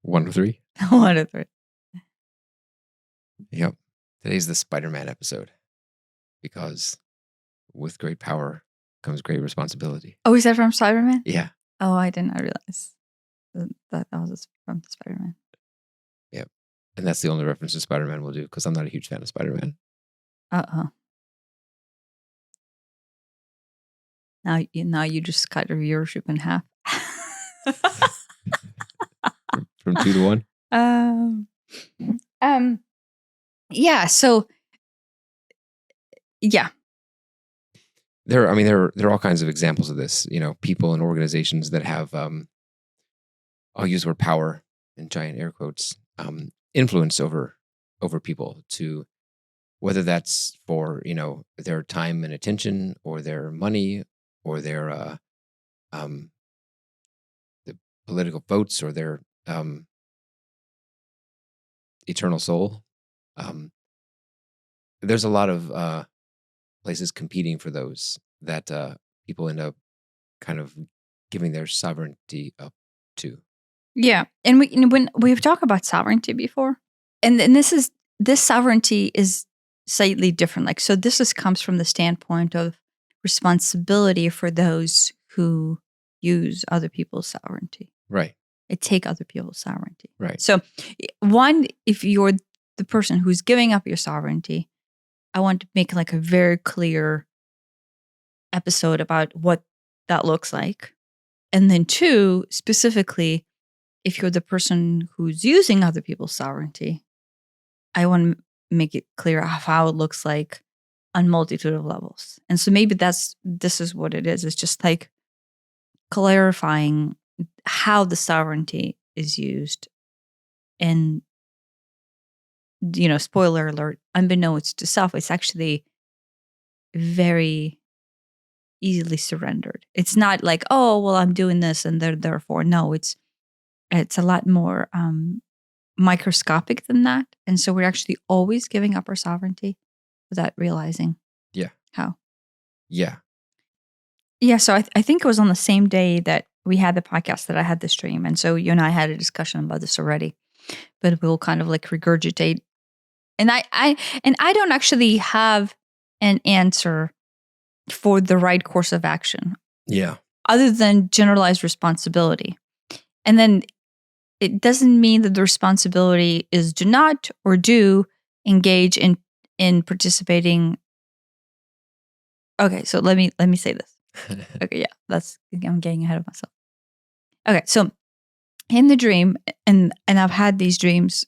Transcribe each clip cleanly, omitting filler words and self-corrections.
1 to 3. 1 to 3. Yep. Today's the Spider-Man episode because with great power comes great responsibility. Oh, is that from Spider-Man? Yeah. Oh, I did not realize that was from Spider-Man. Yep. And that's the only reference to Spider-Man we'll do because I'm not a huge fan of Spider-Man. Uh-oh. Now you just cut your viewership in half. From 2 to 1. Yeah. So, yeah. There are all kinds of examples of this. People and organizations that have, I'll use the word power in giant air quotes, influence over people to, whether that's for their time and attention, or their money, or their the political votes, or their eternal soul. There's a lot of places competing for those that people end up kind of giving their sovereignty up to. Yeah. And when we've talked about sovereignty before, and this sovereignty is slightly different. Like, so this comes from the standpoint of responsibility for those who use other people's sovereignty. Right. Take other people's sovereignty. Right. So, one, if you're the person who's giving up your sovereignty, I want to make like a very clear episode about what that looks like. And then 2, specifically, if you're the person who's using other people's sovereignty, I want to make it clear how it looks like on multitude of levels. And so maybe this is what it is. It's just like clarifying how the sovereignty is used. And, spoiler alert, unbeknownst to self, it's actually very easily surrendered. It's not like, oh, well, I'm doing this and therefore. No, it's a lot more microscopic than that. And so we're actually always giving up our sovereignty without realizing how. Yeah. Yeah. So I think it was on the same day that we had the podcast that I had this dream. And so you and I had a discussion about this already, but we'll kind of like regurgitate. And I don't actually have an answer for the right course of action. Yeah. Other than generalized responsibility. And then it doesn't mean that the responsibility is do not or do engage in participating. Okay, so let me say this. Okay, yeah, I'm getting ahead of myself. Okay, so in the dream, and I've had these dreams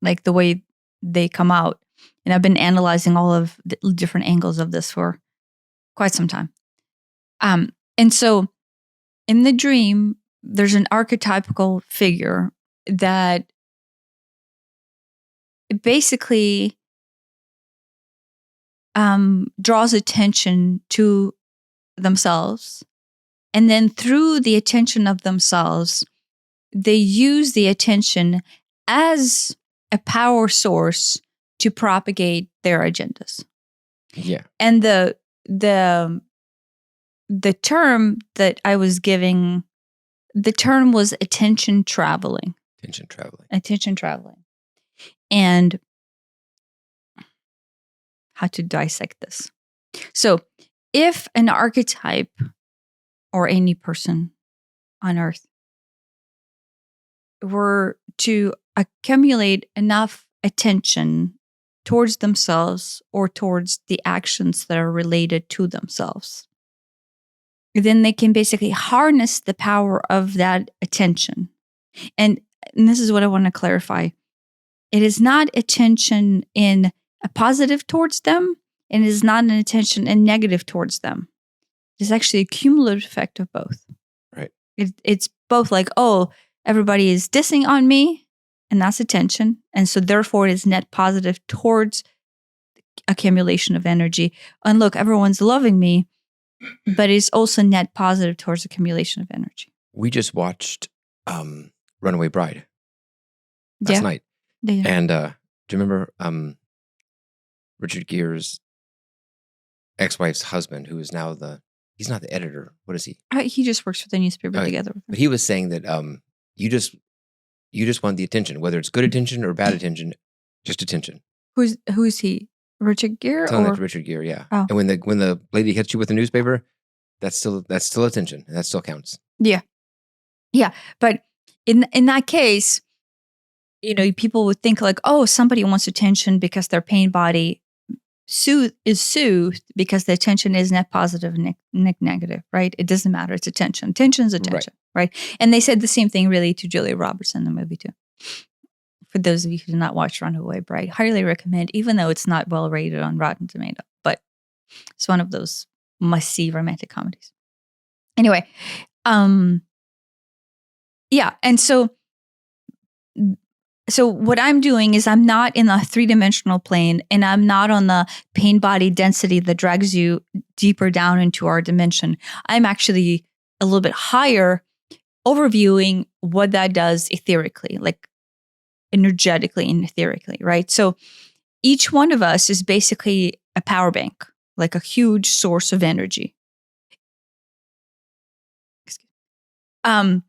like the way they come out, and I've been analyzing all of the different angles of this for quite some time. And so in the dream, there's an archetypical figure that basically draws attention to themselves. And then through the attention of themselves, they use the attention as a power source to propagate their agendas. Yeah. And the term that I was giving, the term was attention traveling. Attention traveling. And how to dissect this. So if an archetype or any person on earth were to accumulate enough attention towards themselves or towards the actions that are related to themselves, then they can basically harness the power of that attention. And this is what I want to clarify. It is not attention in a positive towards them, and it is not an attention in negative towards them. It's actually a cumulative effect of both. Right. It's both like, oh, everybody is dissing on me, and that's attention. And so therefore it is net positive towards accumulation of energy. And look, everyone's loving me, but it's also net positive towards accumulation of energy. We just watched Runaway Bride last night. Yeah. And do you remember Richard Gere's ex-wife's husband, who is now he's not the editor. What is he? He just works for the newspaper together with them. But he was saying that you just You just want the attention, whether it's good attention or bad attention, just attention. Who's he? Richard Gere? Telling that to Richard Gere, yeah. Oh. And when the lady hits you with a newspaper, that's still attention, and that still counts. Yeah. But in that case, people would think like, oh, somebody wants attention because their pain body is soothed because the attention is net positive and net negative, right? It doesn't matter. It's attention. Attention is attention, right? And they said the same thing really to Julia Roberts in the movie too. For those of you who did not watch Runaway Bride, highly recommend, even though it's not well rated on Rotten Tomato, but it's one of those must-see romantic comedies. Anyway, yeah, and so what I'm doing is I'm not in a three-dimensional plane, and I'm not on the pain body density that drags you deeper down into our dimension. I'm actually a little bit higher, overviewing what that does etherically, like energetically and etherically, right? So each one of us is basically a power bank, like a huge source of energy. And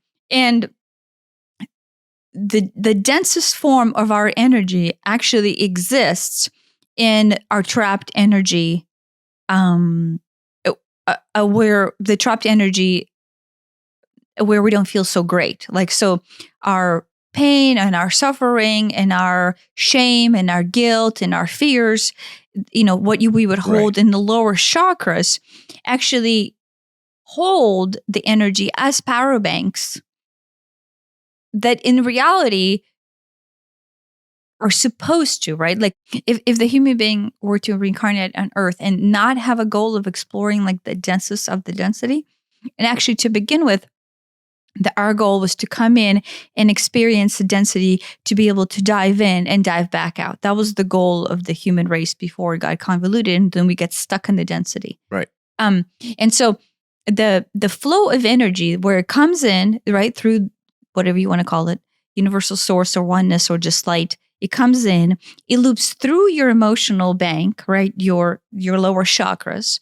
the densest form of our energy actually exists in our trapped energy, where the trapped energy, where we don't feel so great. Like, so our pain and our suffering and our shame and our guilt and our fears, what we would hold in the lower chakras, actually hold the energy as power banks that in reality are supposed to, right? Like if the human being were to reincarnate on Earth and not have a goal of exploring like the densest of the density, and actually to begin with, our goal was to come in and experience the density to be able to dive in and dive back out. That was the goal of the human race before it got convoluted, and then we get stuck in the density. Right. And so the flow of energy where it comes in, right, through whatever you want to call it, universal source or oneness or just light, it comes in, it loops through your emotional bank, right, your lower chakras.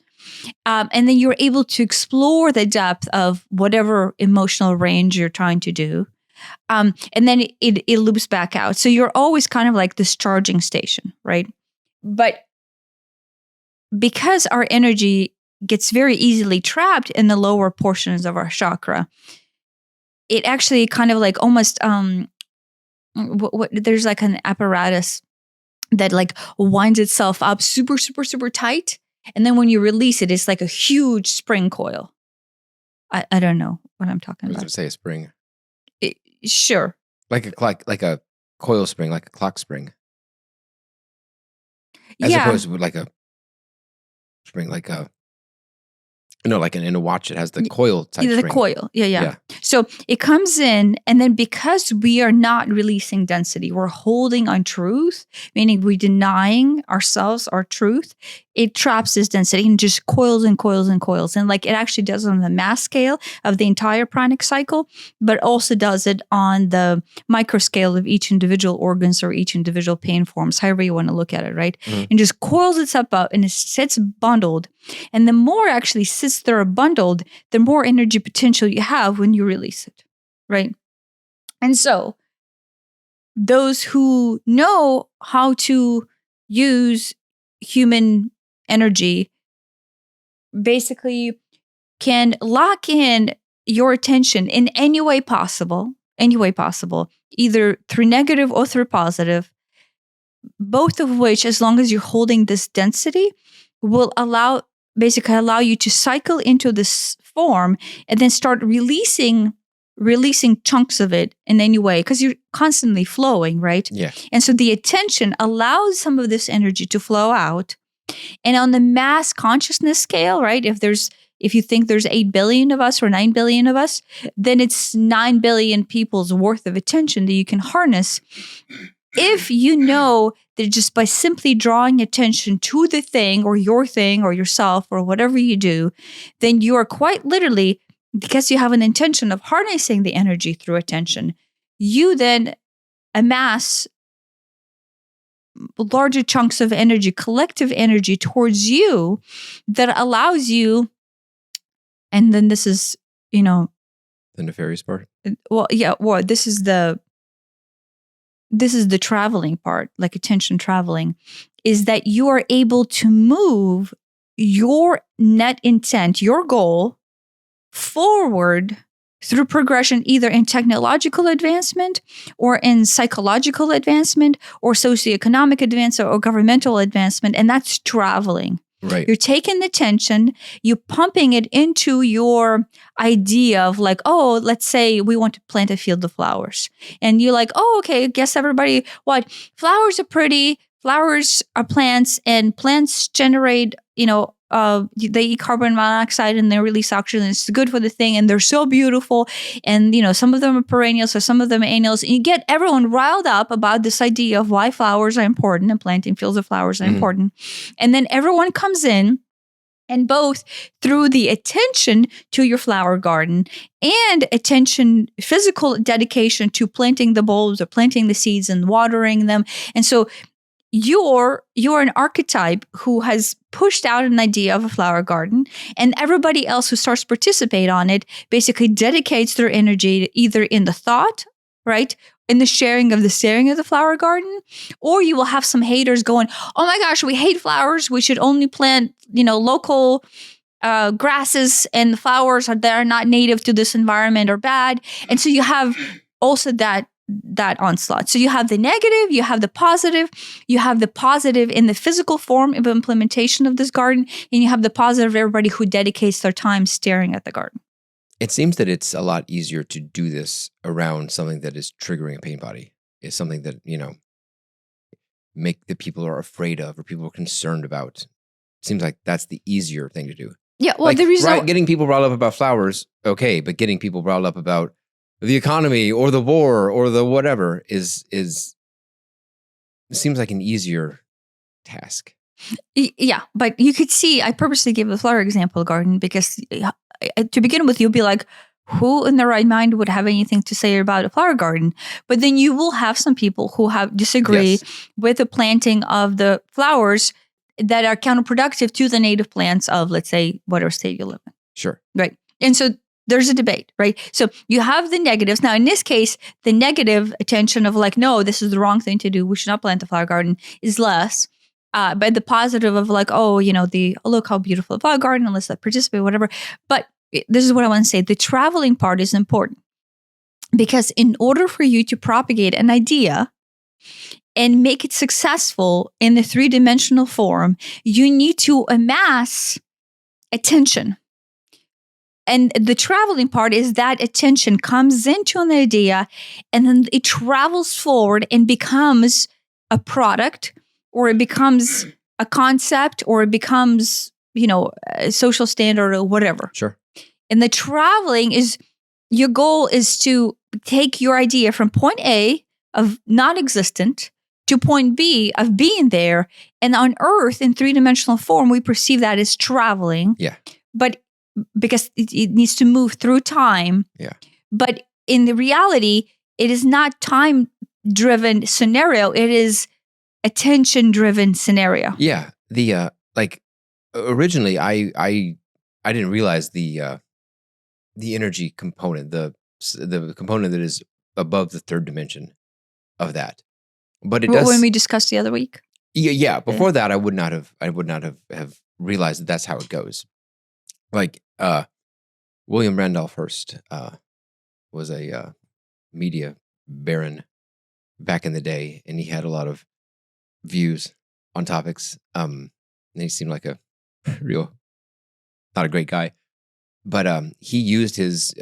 And then you're able to explore the depth of whatever emotional range you're trying to do. And then it loops back out. So you're always kind of like this charging station, right? But because our energy gets very easily trapped in the lower portions of our chakra, it actually kind of like almost, there's like an apparatus that like winds itself up super, super, super tight. And then when you release it, it's like a huge spring coil. I don't know what I'm talking about. I was going to say a spring. Sure. Like a coil spring, like a clock spring. As Yeah. opposed to like a spring, like a, like in a watch, it has the coil type the spring. Coil. Yeah. So it comes in, and then because we are not releasing density, we're holding on truth, meaning we're denying ourselves our truth. It traps this density and just coils and coils and coils. And like it actually does it on the mass scale of the entire pranic cycle, but also does it on the micro scale of each individual organs or each individual pain forms, however you want to look at it, right? Mm-hmm. And just coils itself up and it sits bundled. And the more actually sits there bundled, the more energy potential you have when you release it, right? And so those who know how to use human energy basically can lock in your attention in any way possible, either through negative or through positive, both of which, as long as you're holding this density, will allow you to cycle into this form and then start releasing chunks of it in any way, because you're constantly flowing, right? Yeah. And so the attention allows some of this energy to flow out. And on the mass consciousness scale, right, if you think there's 8 billion of us or 9 billion of us, then it's 9 billion people's worth of attention that you can harness. If you know that just by simply drawing attention to the thing or yourself or whatever you do, then you are quite literally, because you have an intention of harnessing the energy through attention, you then amass larger chunks of energy, collective energy towards you that allows you, and then this is, the nefarious part. Well, yeah, this is the this is the traveling part, like attention traveling, is that you are able to move your net intent, your goal, forward through progression, either in technological advancement or in psychological advancement or socioeconomic advancement or governmental advancement. And that's traveling. Right. You're taking the tension, you're pumping it into your idea of like, oh, let's say we want to plant a field of flowers. And you're like, oh, okay, guess everybody, what? Flowers are pretty, flowers are plants, and plants generate, they eat carbon monoxide and they release oxygen. It's good for the thing. And they're so beautiful. And, some of them are perennials, so some of them are annuals. And you get everyone riled up about this idea of why flowers are important and planting fields of flowers are important. And then everyone comes in, and both through the attention to your flower garden and attention, physical dedication to planting the bulbs or planting the seeds and watering them. And so you're an archetype who has pushed out an idea of a flower garden, and everybody else who starts to participate on it basically dedicates their energy either in the thought, right, in the sharing of the flower garden, or you will have some haters going, oh my gosh, we hate flowers, we should only plant local grasses, and the flowers that are not native to this environment are bad. And so you have also that onslaught. So you have the negative, you have the positive in the physical form of implementation of this garden, and you have the positive of everybody who dedicates their time staring at the garden. It seems that it's a lot easier to do this around something that is triggering a pain body. It's something that, make the people are afraid of or people are concerned about. It seems like that's the easier thing to do. Yeah, well, the reason getting people riled up about flowers, okay, but getting people riled up about the economy or the war or the whatever is seems like an easier task. Yeah, but you could see, I purposely gave the flower example garden because to begin with, you'll be like, who in their right mind would have anything to say about a flower garden? But then you will have some people who disagree with the planting of the flowers that are counterproductive to the native plants of, let's say, whatever state you live in. Sure. Right. And so there's a debate, right? So you have the negatives. Now, in this case, the negative attention of like, no, this is the wrong thing to do, we should not plant the flower garden, is less. But the positive of like, look how beautiful the flower garden, and let's participate, whatever. But this is what I want to say. The traveling part is important because in order for you to propagate an idea and make it successful in the three-dimensional form, you need to amass attention. And the traveling part is that attention comes into an idea and then it travels forward and becomes a product, or it becomes a concept, or it becomes, a social standard or whatever. Sure. And the traveling is, your goal is to take your idea from point A of non-existent to point B of being there. And on Earth, in three-dimensional form, we perceive that as traveling. Yeah. But because it needs to move through time. Yeah. But in the reality, it is not time-driven scenario. It is attention-driven scenario. Yeah. The originally, I didn't realize the energy component, the component that is above the third dimension of that. But it does. When we discussed the other week. Yeah. Before that, I would not have realized that that's how it goes. Like William Randolph Hearst was a media baron back in the day, and he had a lot of views on topics. And he seemed like a real, not a great guy, but he used his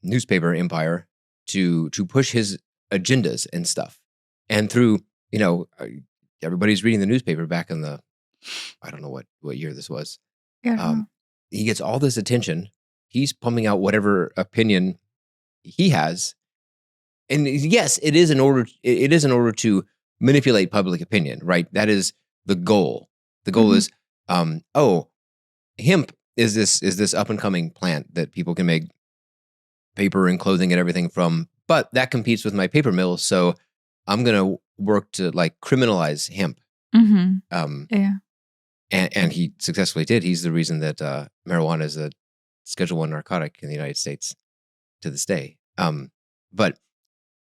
newspaper empire to push his agendas and stuff. And through, everybody's reading the newspaper back in the, I don't know what year this was. Yeah. He gets all this attention. He's pumping out whatever opinion he has. And yes, it is in order to manipulate public opinion, right? That is the goal. The goal is, hemp is this up and coming plant that people can make paper and clothing and everything from, but that competes with my paper mill. So I'm going to work to like criminalize hemp. Yeah. And he successfully did. He's the reason that marijuana is a Schedule I narcotic in the United States to this day. But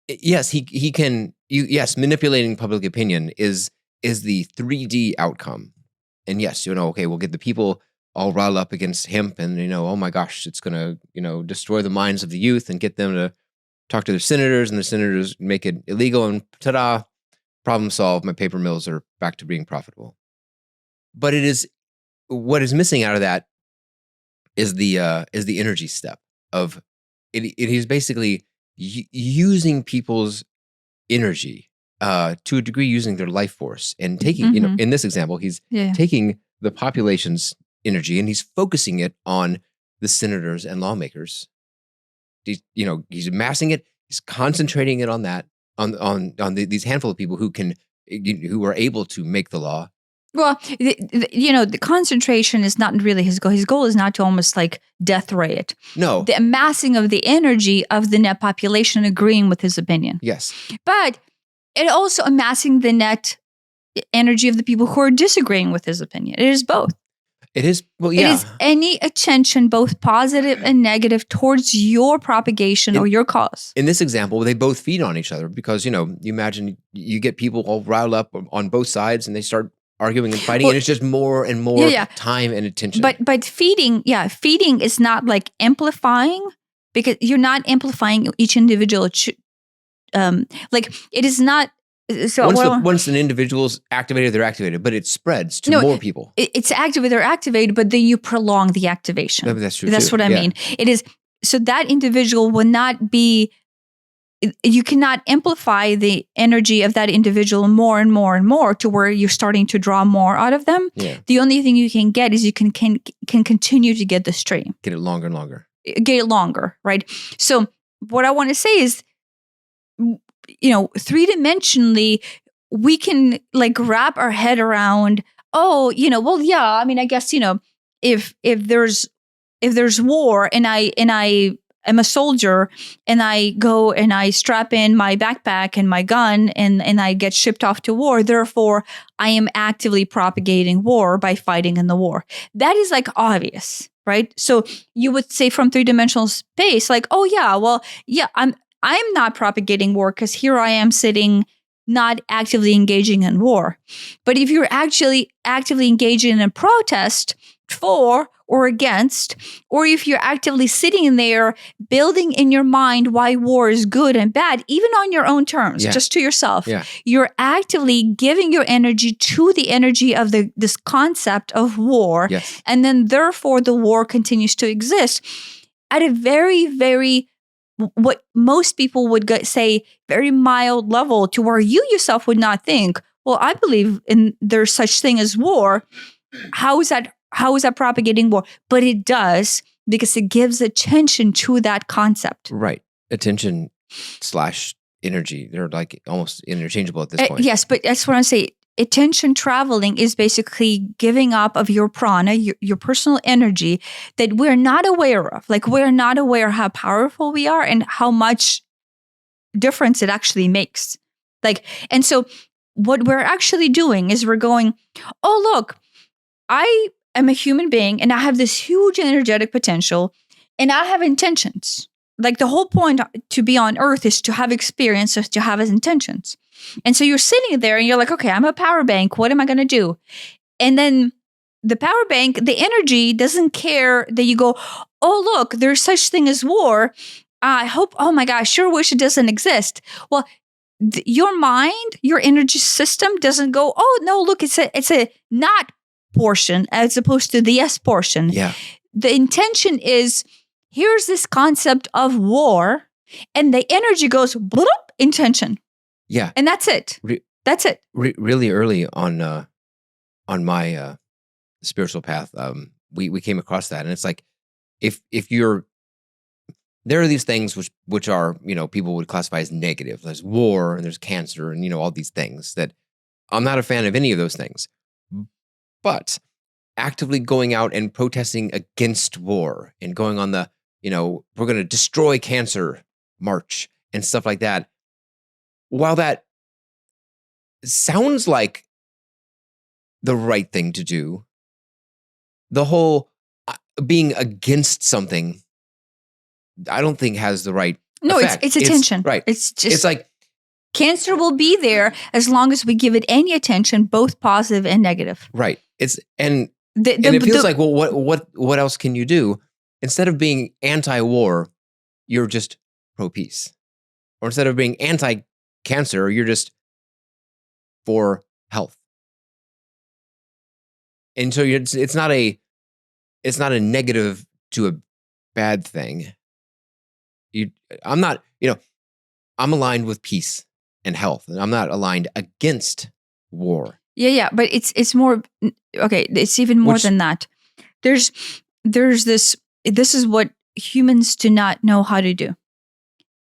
Yes, he can. Yes, manipulating public opinion is the 3D outcome. And yes, okay, we'll get the people all riled up against hemp, and oh my gosh, it's gonna destroy the minds of the youth and get them to talk to their senators, and the senators make it illegal, and ta-da, problem solved. My paper mills are back to being profitable. But what is missing out of that is the energy step of it. It is basically using people's energy to a degree, using their life force and taking, in this example, he's taking the population's energy and he's focusing it on the senators and lawmakers. He's amassing it, he's concentrating it on that, on these handful of people who are able to make the law. Well, the concentration is not really his goal. His goal is not to almost like death ray it. No. The amassing of the energy of the net population agreeing with his opinion. Yes. But it also amassing the net energy of the people who are disagreeing with his opinion. It is both. It is, well, yeah. It is any attention, both positive and negative, towards your propagation or your cause. In this example, they both feed on each other because, you imagine you get people all riled up on both sides and they start arguing and fighting, and it's just more and more time and attention. But feeding is not like amplifying, because you're not amplifying each individual. Like it is not. So once an individual's activated, they're activated, but it spreads to more people. It's activated or activated, but then you prolong the activation. That's true. That's what I mean. It is so that individual will not be. You cannot amplify the energy of that individual more and more and more to where you're starting to draw more out of them. Yeah. The only thing you can get is you can continue to get the stream. Get it longer and longer. Get it longer, right? So what I want to say is, three-dimensionally, we can like wrap our head around, I mean, I guess, if there's war and I am a soldier and I go and I strap in my backpack and my gun and I get shipped off to war. Therefore, I am actively propagating war by fighting in the war. That is like obvious, right? So you would say from three-dimensional space, like, I'm not propagating war because here I am sitting not actively engaging in war. But if you're actually actively engaging in a protest for or against, or if you're actively sitting there building in your mind why war is good and bad, even on your own terms, just to yourself, you're actively giving your energy to the energy of this concept of war. Yes. And then therefore the war continues to exist at a very, very, what most people would say, very mild level, to where you yourself would not think, well, I believe there's such thing as war. How is that propagating war? But it does, because it gives attention to that concept. Right. Attention / energy. They're like almost interchangeable at this point. Yes, but that's what I'm saying. Attention traveling is basically giving up of your prana, your personal energy that we're not aware of. Like we're not aware how powerful we are and how much difference it actually makes. And so what we're actually doing is we're going, oh, look, I am a human being and I have this huge energetic potential and I have intentions. Like the whole point to be on earth is to have experiences, to have intentions. And so you're sitting there and you're like, okay, I'm a power bank. What am I going to do? And then the power bank, the energy doesn't care that you go, oh, look, there's such thing as war. I hope, oh my gosh, I sure wish it doesn't exist. Well, your mind, your energy system doesn't go, oh no, look, it's a not portion as opposed to the yes portion. Yeah. The intention is, here's this concept of war, and the energy goes, bloop, intention. Yeah. And that's it. That's it. Really early on my spiritual path, we came across that. And it's like, if there are these things which are, people would classify as negative. There's war and there's cancer and, all these things that I'm not a fan of any of those things. But actively going out and protesting against war and going on the, we're going to destroy cancer march and stuff like that. While that sounds like the right thing to do, the whole being against something, I don't think has the right No, effect. it's attention. Right. It's just It's like cancer will be there as long as we give it any attention, both positive and negative. right. And it feels like, well, what else can you do? Instead of being anti-war, you're just pro-peace. Or instead of being anti-cancer, you're just for health. And so it's not a negative to a bad thing. I'm aligned with peace and health, and I'm not aligned against war. Yeah, but it's more okay. It's even more than that. There's this. This is what humans do not know how to do,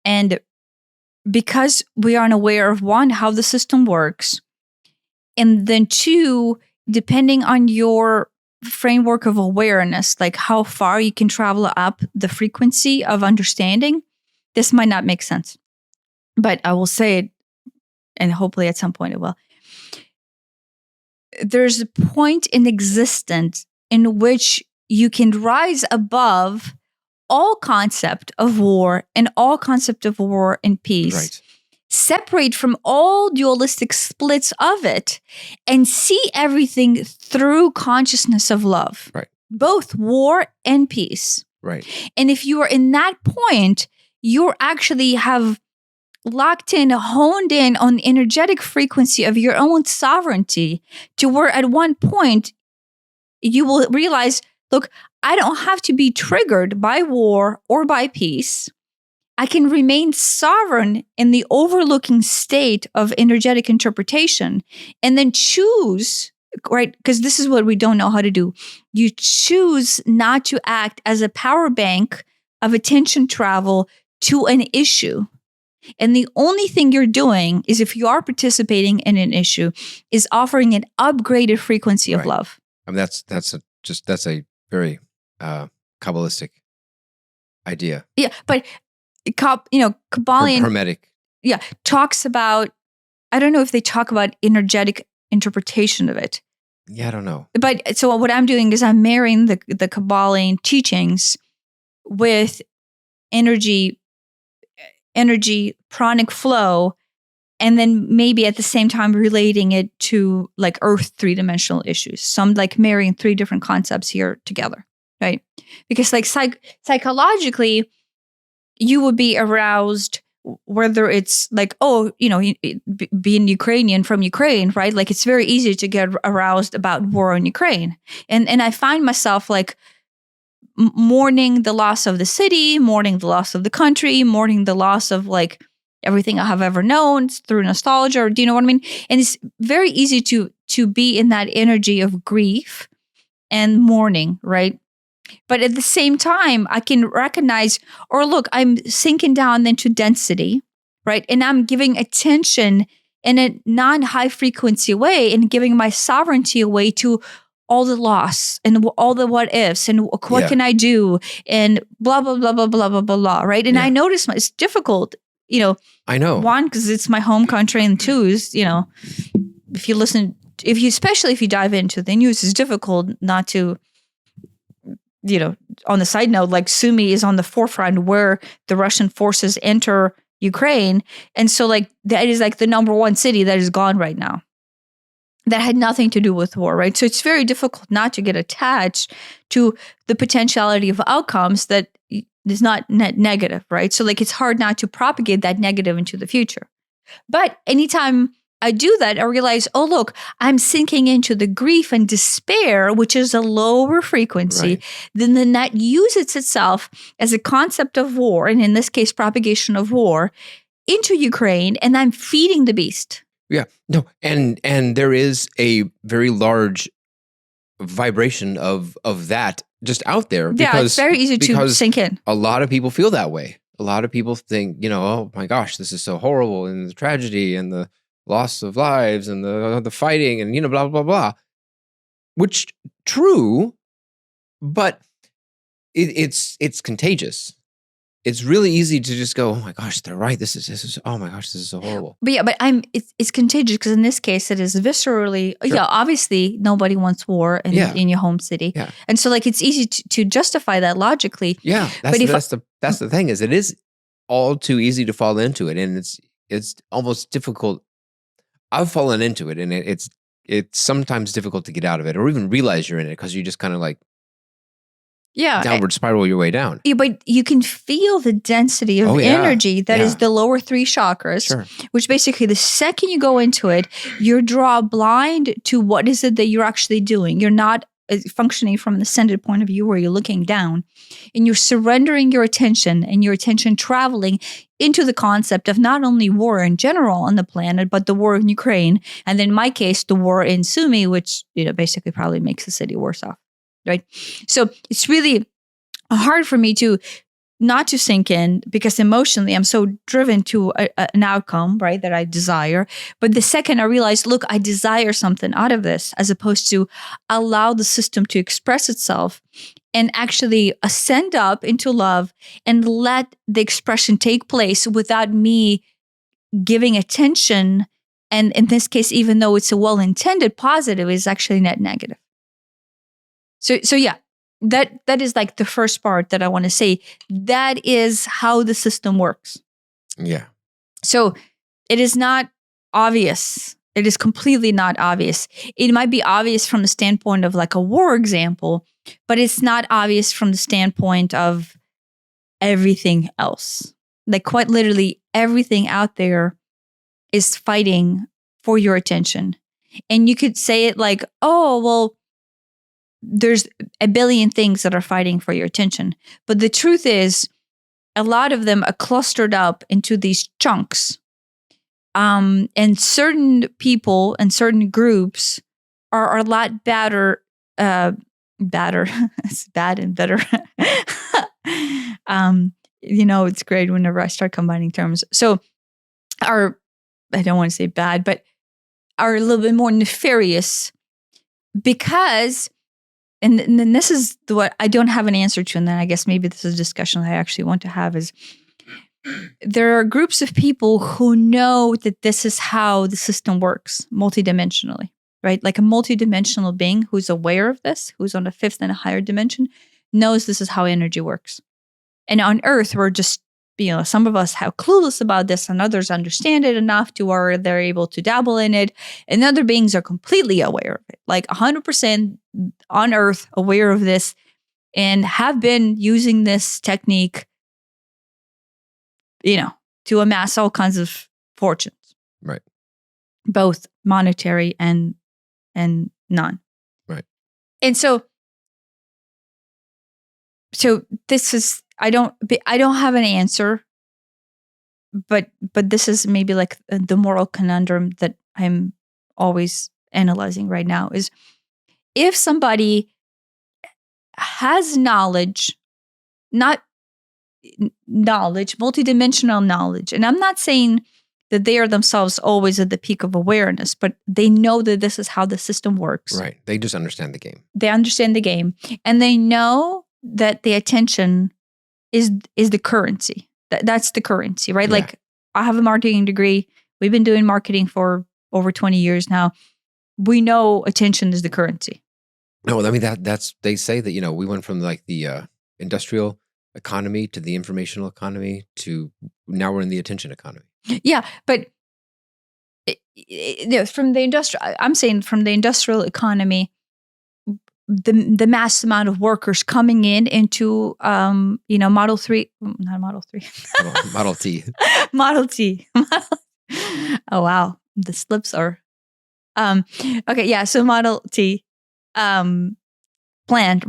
and because we are unaware of one, how the system works, and then two, depending on your framework of awareness, like how far you can travel up the frequency of understanding, this might not make sense, but I will say it, and hopefully at some point it will. There's a point in existence in which you can rise above all concept of war and all concept of war and peace, Right. separate from all dualistic splits of it, and see everything through consciousness of love, Right. both war and peace. Right. And if you are in that point, you actually have locked in, honed in on the energetic frequency of your own sovereignty, to where at one point you will realize, look, I don't have to be triggered by war or by peace. I can remain sovereign in the overlooking state of energetic interpretation, and then choose, right? Because this is what we don't know how to do. You choose not to act as a power bank of attention travel to an issue. And the only thing you're doing is, if you are participating in an issue, is offering an upgraded frequency of love. I mean, that's a very Kabbalistic idea. Yeah, but Kabbalion, Hermetic. Yeah, talks about. I don't know if they talk about energetic interpretation of it. Yeah, I don't know. But so what I'm doing is I'm marrying the Kabbalion teachings with energy, pranic flow, and then maybe at the same time relating it to like earth three-dimensional issues. So I'm like marrying three different concepts here together, right? Because like psychologically, you would be aroused, whether it's like, being Ukrainian from Ukraine, right? Like it's very easy to get aroused about war in Ukraine. And I find myself like mourning the loss of the city, mourning the loss of the country, mourning the loss of like everything I have ever known through nostalgia, or do you know what I mean? And it's very easy to be in that energy of grief and mourning, right? But at the same time, I can recognize, or look, I'm sinking down into density, right? And I'm giving attention in a non-high frequency way and giving my sovereignty away to all the loss and all the what ifs and what can I do and blah, blah, blah, blah, blah, blah, blah, blah, right? And I notice it's difficult, I know. One, because it's my home country, and two is, especially if you dive into the news, it's difficult not to, on the side note, like Sumy is on the forefront where the Russian forces enter Ukraine. And so like that is like the number one city that is gone right now. That had nothing to do with war, right? So it's very difficult not to get attached to the potentiality of outcomes that is not net negative, right? So like it's hard not to propagate that negative into the future. But anytime I do that, I realize, oh, look, I'm sinking into the grief and despair, which is a lower frequency. Right. Then that uses itself as a concept of war, and in this case, propagation of war, into Ukraine, and I'm feeding the beast. Yeah, no, and there is a very large vibration of that just out there. Because, it's very easy to sink in. A lot of people feel that way. A lot of people think, oh my gosh, this is so horrible, and the tragedy and the loss of lives and the fighting and blah blah blah, which true, but it's contagious. It's really easy to just go, oh my gosh, they're right. This is oh my gosh, this is so horrible. But it's contagious because in this case it is viscerally. Sure. Yeah, obviously nobody wants war in your home city. Yeah. And so like it's easy to justify that logically. Yeah, that's the thing is it is all too easy to fall into it, and it's almost difficult. I've fallen into it, and it's sometimes difficult to get out of it, or even realize you're in it, because you just kind of like downward spiral your way down. Yeah, but you can feel the density of energy that is the lower three chakras, which basically the second you go into it, you're draw blind to what is it that you're actually doing. You're not functioning from an ascended point of view where you're looking down, and you're surrendering your attention and your attention traveling into the concept of not only war in general on the planet, but the war in Ukraine. And then in my case, the war in Sumy, which, basically probably makes the city worse off. Right. So it's really hard for me not to sink in, because emotionally I'm so driven to an outcome, right, that I desire. But the second I realize, look, I desire something out of this, as opposed to allow the system to express itself and actually ascend up into love and let the expression take place without me giving attention. And in this case, even though it's a well-intended positive, is actually net negative. So yeah, that is like the first part that I want to say. That is how the system works. Yeah. So it is not obvious. It is completely not obvious. It might be obvious from the standpoint of like a war example, but it's not obvious from the standpoint of everything else. Like quite literally everything out there is fighting for your attention. And you could say it like, oh, well, there's a billion things that are fighting for your attention. But the truth is, a lot of them are clustered up into these chunks. And certain people and certain groups are a lot badder. It's bad and better. It's great whenever I start combining terms. So I don't want to say bad, but are a little bit more nefarious, because and then this is what I don't have an answer to, and then I guess maybe this is a discussion that I actually want to have, is there are groups of people who know that this is how the system works multidimensionally, right? Like a multidimensional being who's aware of this, who's on a fifth and a higher dimension, knows this is how energy works. And on Earth, we're just, some of us have clueless about this, and others understand it enough to where they're able to dabble in it. And other beings are completely aware of it, like 100% on Earth aware of this, and have been using this technique, to amass all kinds of fortunes. Right. Both monetary and non. Right. And so this is, I don't have an answer, but this is maybe like the moral conundrum that I'm always analyzing right now, is if somebody has knowledge, multidimensional knowledge, and I'm not saying that they are themselves always at the peak of awareness, but they know that this is how the system works. Right. They just understand the game. They understand the game, and they know that the attention is the currency. That's the currency, right? Yeah. Like, I have a marketing degree. We've been doing marketing for over 20 years now. We know attention is the currency. No, I mean, that's they say that, we went from like the industrial economy to the informational economy to now we're in the attention economy. Yeah, but from the industrial economy, the mass amount of workers coming into Model 3, not Model 3. Model T. Model T. Oh wow, the slips are okay, yeah, so Model T planned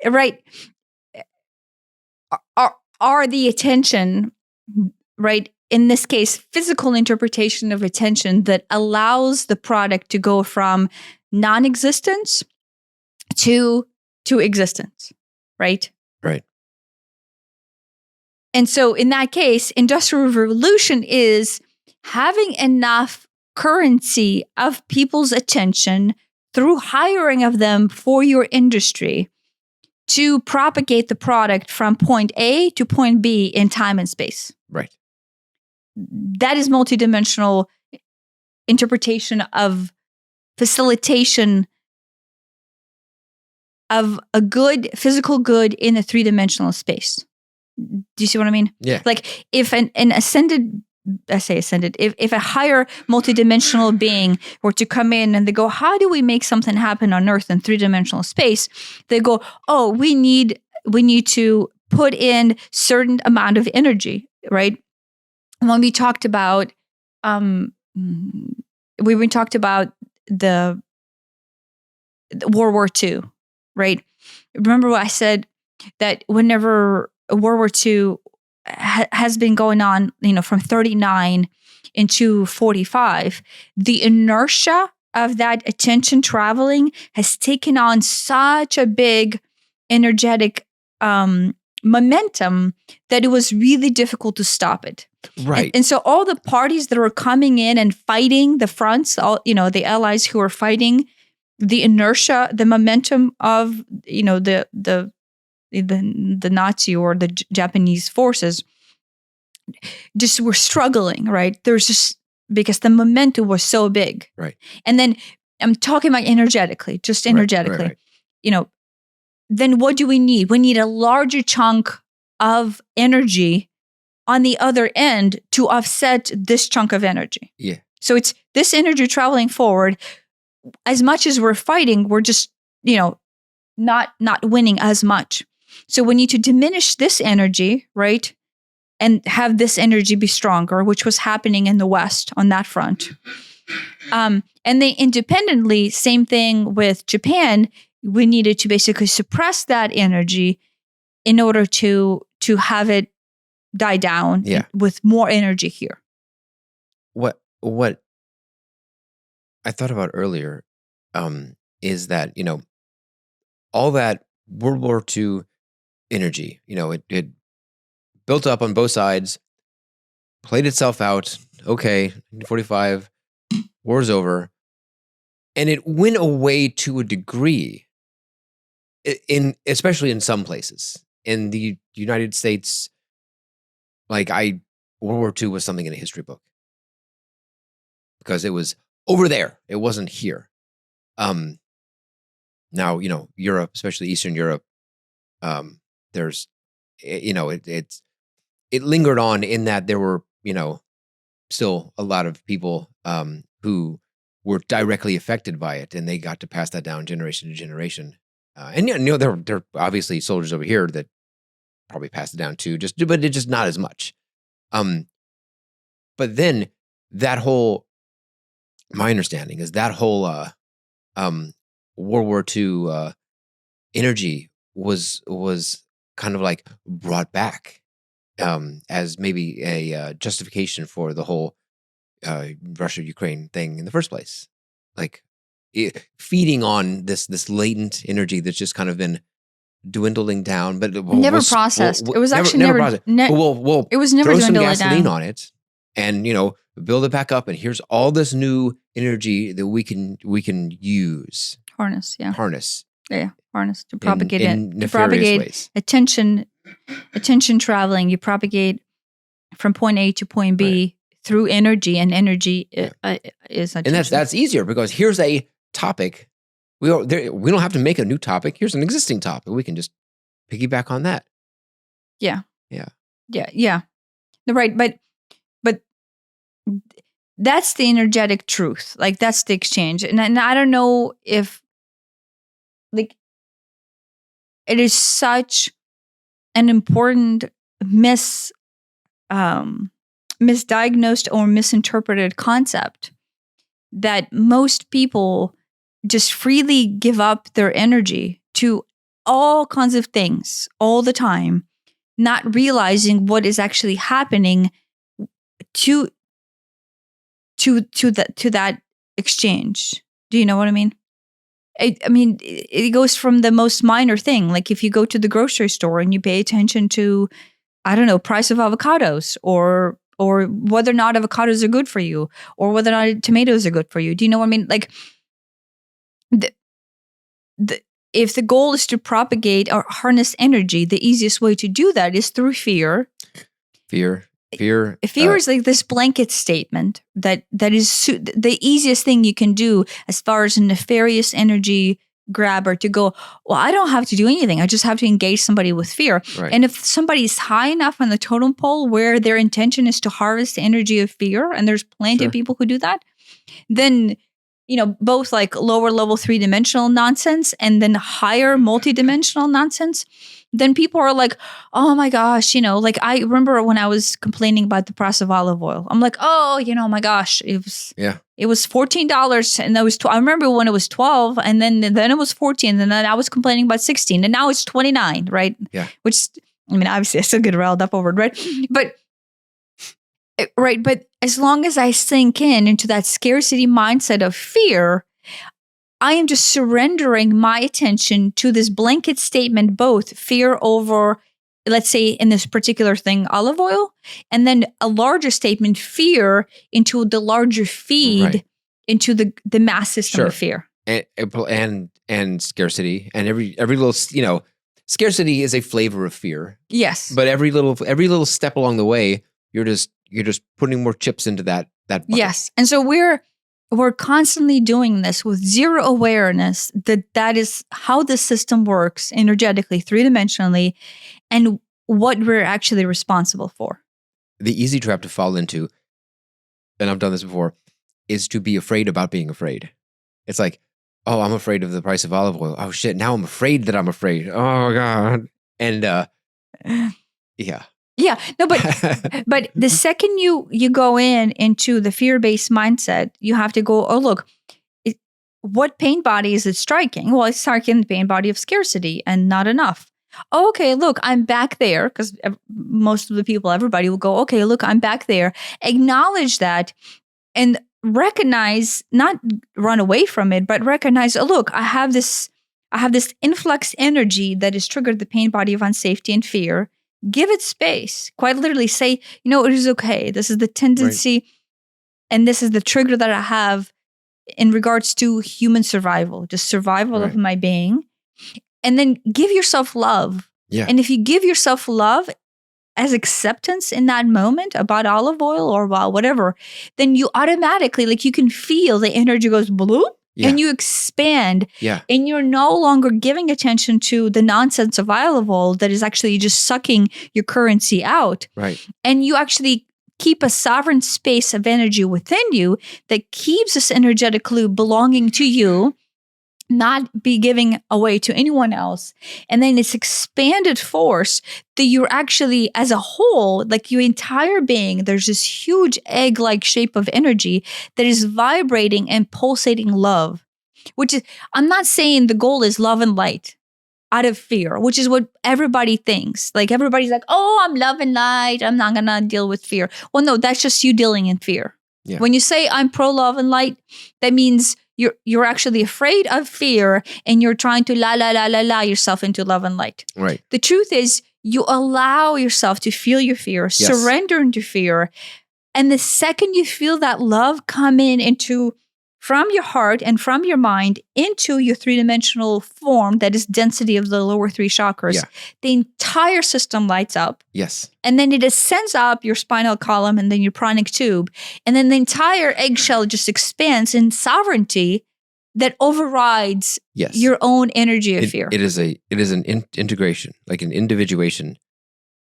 right, are the attention, right? In this case, physical interpretation of attention that allows the product to go from non-existence to existence, right? Right. And so in that case, Industrial Revolution is having enough currency of people's attention through hiring of them for your industry to propagate the product from point A to point B in time and space. Right. That is multidimensional interpretation of facilitation of a good physical good in a three-dimensional space. Do you see what I mean? Yeah. Like if an ascended, if a higher multidimensional being were to come in and they go, how do we make something happen on Earth in three-dimensional space? They go, oh, we need to put in certain amount of energy, right? When we talked about, we talked about the World War II, right? Remember what I said, that whenever World War II has been going on, from 39 into 45, the inertia of that attention traveling has taken on such a big energetic momentum that it was really difficult to stop it. Right. And so all the parties that were coming in and fighting the fronts, all the allies who were fighting, the inertia, the momentum of the Nazi or the Japanese forces just were struggling, right? There's just, because the momentum was so big. Right. And then I'm talking about energetically, just energetically. Right. Then what do we need? We need a larger chunk of energy on the other end to offset this chunk of energy. Yeah. So it's this energy traveling forward. As much as we're fighting, we're just, not winning as much. So we need to diminish this energy, right? And have this energy be stronger, which was happening in the West on that front. And they independently, same thing with Japan, we needed to basically suppress that energy in order to have it die down with more energy here. What I thought about earlier is that, all that World War II energy, it built up on both sides, played itself out. Okay, 1945, war's over. And it went away to a degree, especially in some places. In the United States, World War II was something in a history book. Because it was over there. It wasn't here. Now, Europe, especially Eastern Europe, there's, it lingered on in that there were, still a lot of people who were directly affected by it, and they got to pass that down generation to generation. And there are obviously soldiers over here that probably passed it down too, but it's just not as much. But then that whole, my understanding is that whole World War II energy was kind of like brought back as maybe a justification for the whole Russia-Ukraine thing in the first place, feeding on this latent energy that's just kind of been dwindling down, but never processed. It was actually never processed. We'll it was never throw some dwindled gasoline down on it, and build it back up, and here's all this new energy that we can use. Harness to propagate in to propagate ways. attention traveling. You propagate from point A to point B through energy, and energy is attention. And that's easier because here's a topic. We don't have to make a new topic. Here's an existing topic. We can just piggyback on that. Yeah. Right, but that's the energetic truth. That's the exchange, and I don't know if it is such an important misdiagnosed or misinterpreted concept that most people just freely give up their energy to all kinds of things all the time, not realizing what is actually happening to that exchange. Do you know what I mean? It goes from the most minor thing. Like if you go to the grocery store and you pay attention to, I don't know, price of avocados or whether or not avocados are good for you or whether or not tomatoes are good for you. Do you know what I mean? If the goal is to propagate or harness energy, the easiest way to do that is through fear. Fear is like this blanket statement that is the easiest thing you can do as far as nefarious energy grabber to go, well, I don't have to do anything. I just have to engage somebody with fear. Right. And if somebody's high enough on the totem pole where their intention is to harvest the energy of fear, and there's plenty of people who do that, then, both like lower level 3-dimensional nonsense and then higher multidimensional nonsense, then people are like, oh my gosh, like I remember when I was complaining about the price of olive oil. I'm like, oh, my gosh, it was $14 and I remember when it was 12 and then it was 14 and then I was complaining about 16 and now it's 29, right? Yeah. Which, obviously I still get riled up over it, right? But as long as I sink into that scarcity mindset of fear, I am just surrendering my attention to this blanket statement, both fear over, let's say in this particular thing, olive oil, and then a larger statement, fear into the larger feed, into the mass system of fear. And scarcity, and every little, scarcity is a flavor of fear. Yes. But every little step along the way, you're just putting more chips into that bucket. Yes. And so we're constantly doing this with zero awareness that is how the system works energetically, 3-dimensionally, and what we're actually responsible for. The easy trap to fall into, and I've done this before, is to be afraid about being afraid. It's like, oh, I'm afraid of the price of olive oil. Oh shit, now I'm afraid that I'm afraid. Oh God. And yeah. Yeah, no, but the second you go into the fear-based mindset, you have to go, oh, look, what pain body is it striking? Well, it's striking the pain body of scarcity and not enough. Oh, okay, look, I'm back there, because most of the people, everybody will go, okay, look, I'm back there. Acknowledge that and recognize, not run away from it, but recognize, oh, look, I have this influx energy that has triggered the pain body of unsafety and fear. Give it space. Quite literally say, it is okay. This is the tendency, and this is the trigger that I have in regards to human survival, just survival of my being. And then give yourself love. Yeah. And if you give yourself love as acceptance in that moment about olive oil or whatever, then you automatically, you can feel the energy goes bloop. Yeah. And you expand, and you're no longer giving attention to the nonsense of olive oil that is actually just sucking your currency out. Right. And you actually keep a sovereign space of energy within you that keeps this energetic loop belonging to you, not be giving away to anyone else. And then it's expanded force that you're actually, as a whole, your entire being, there's this huge egg-like shape of energy that is vibrating and pulsating love, which is, I'm not saying the goal is love and light out of fear, which is what everybody thinks. Everybody's like, oh, I'm love and light, I'm not gonna deal with fear. Well, no, that's just you dealing in fear. Yeah. When you say I'm pro love and light, that means you're actually afraid of fear and you're trying to la yourself into love and light. Right. The truth is you allow yourself to feel your fear, surrender into fear. And the second you feel that love come into from your heart and from your mind into your 3-dimensional form, that is density of the lower 3 chakras, the entire system lights up. Yes. And then it ascends up your spinal column and then your pranic tube. And then the entire eggshell just expands in sovereignty that overrides your own energy of fear. It is an integration, like an individuation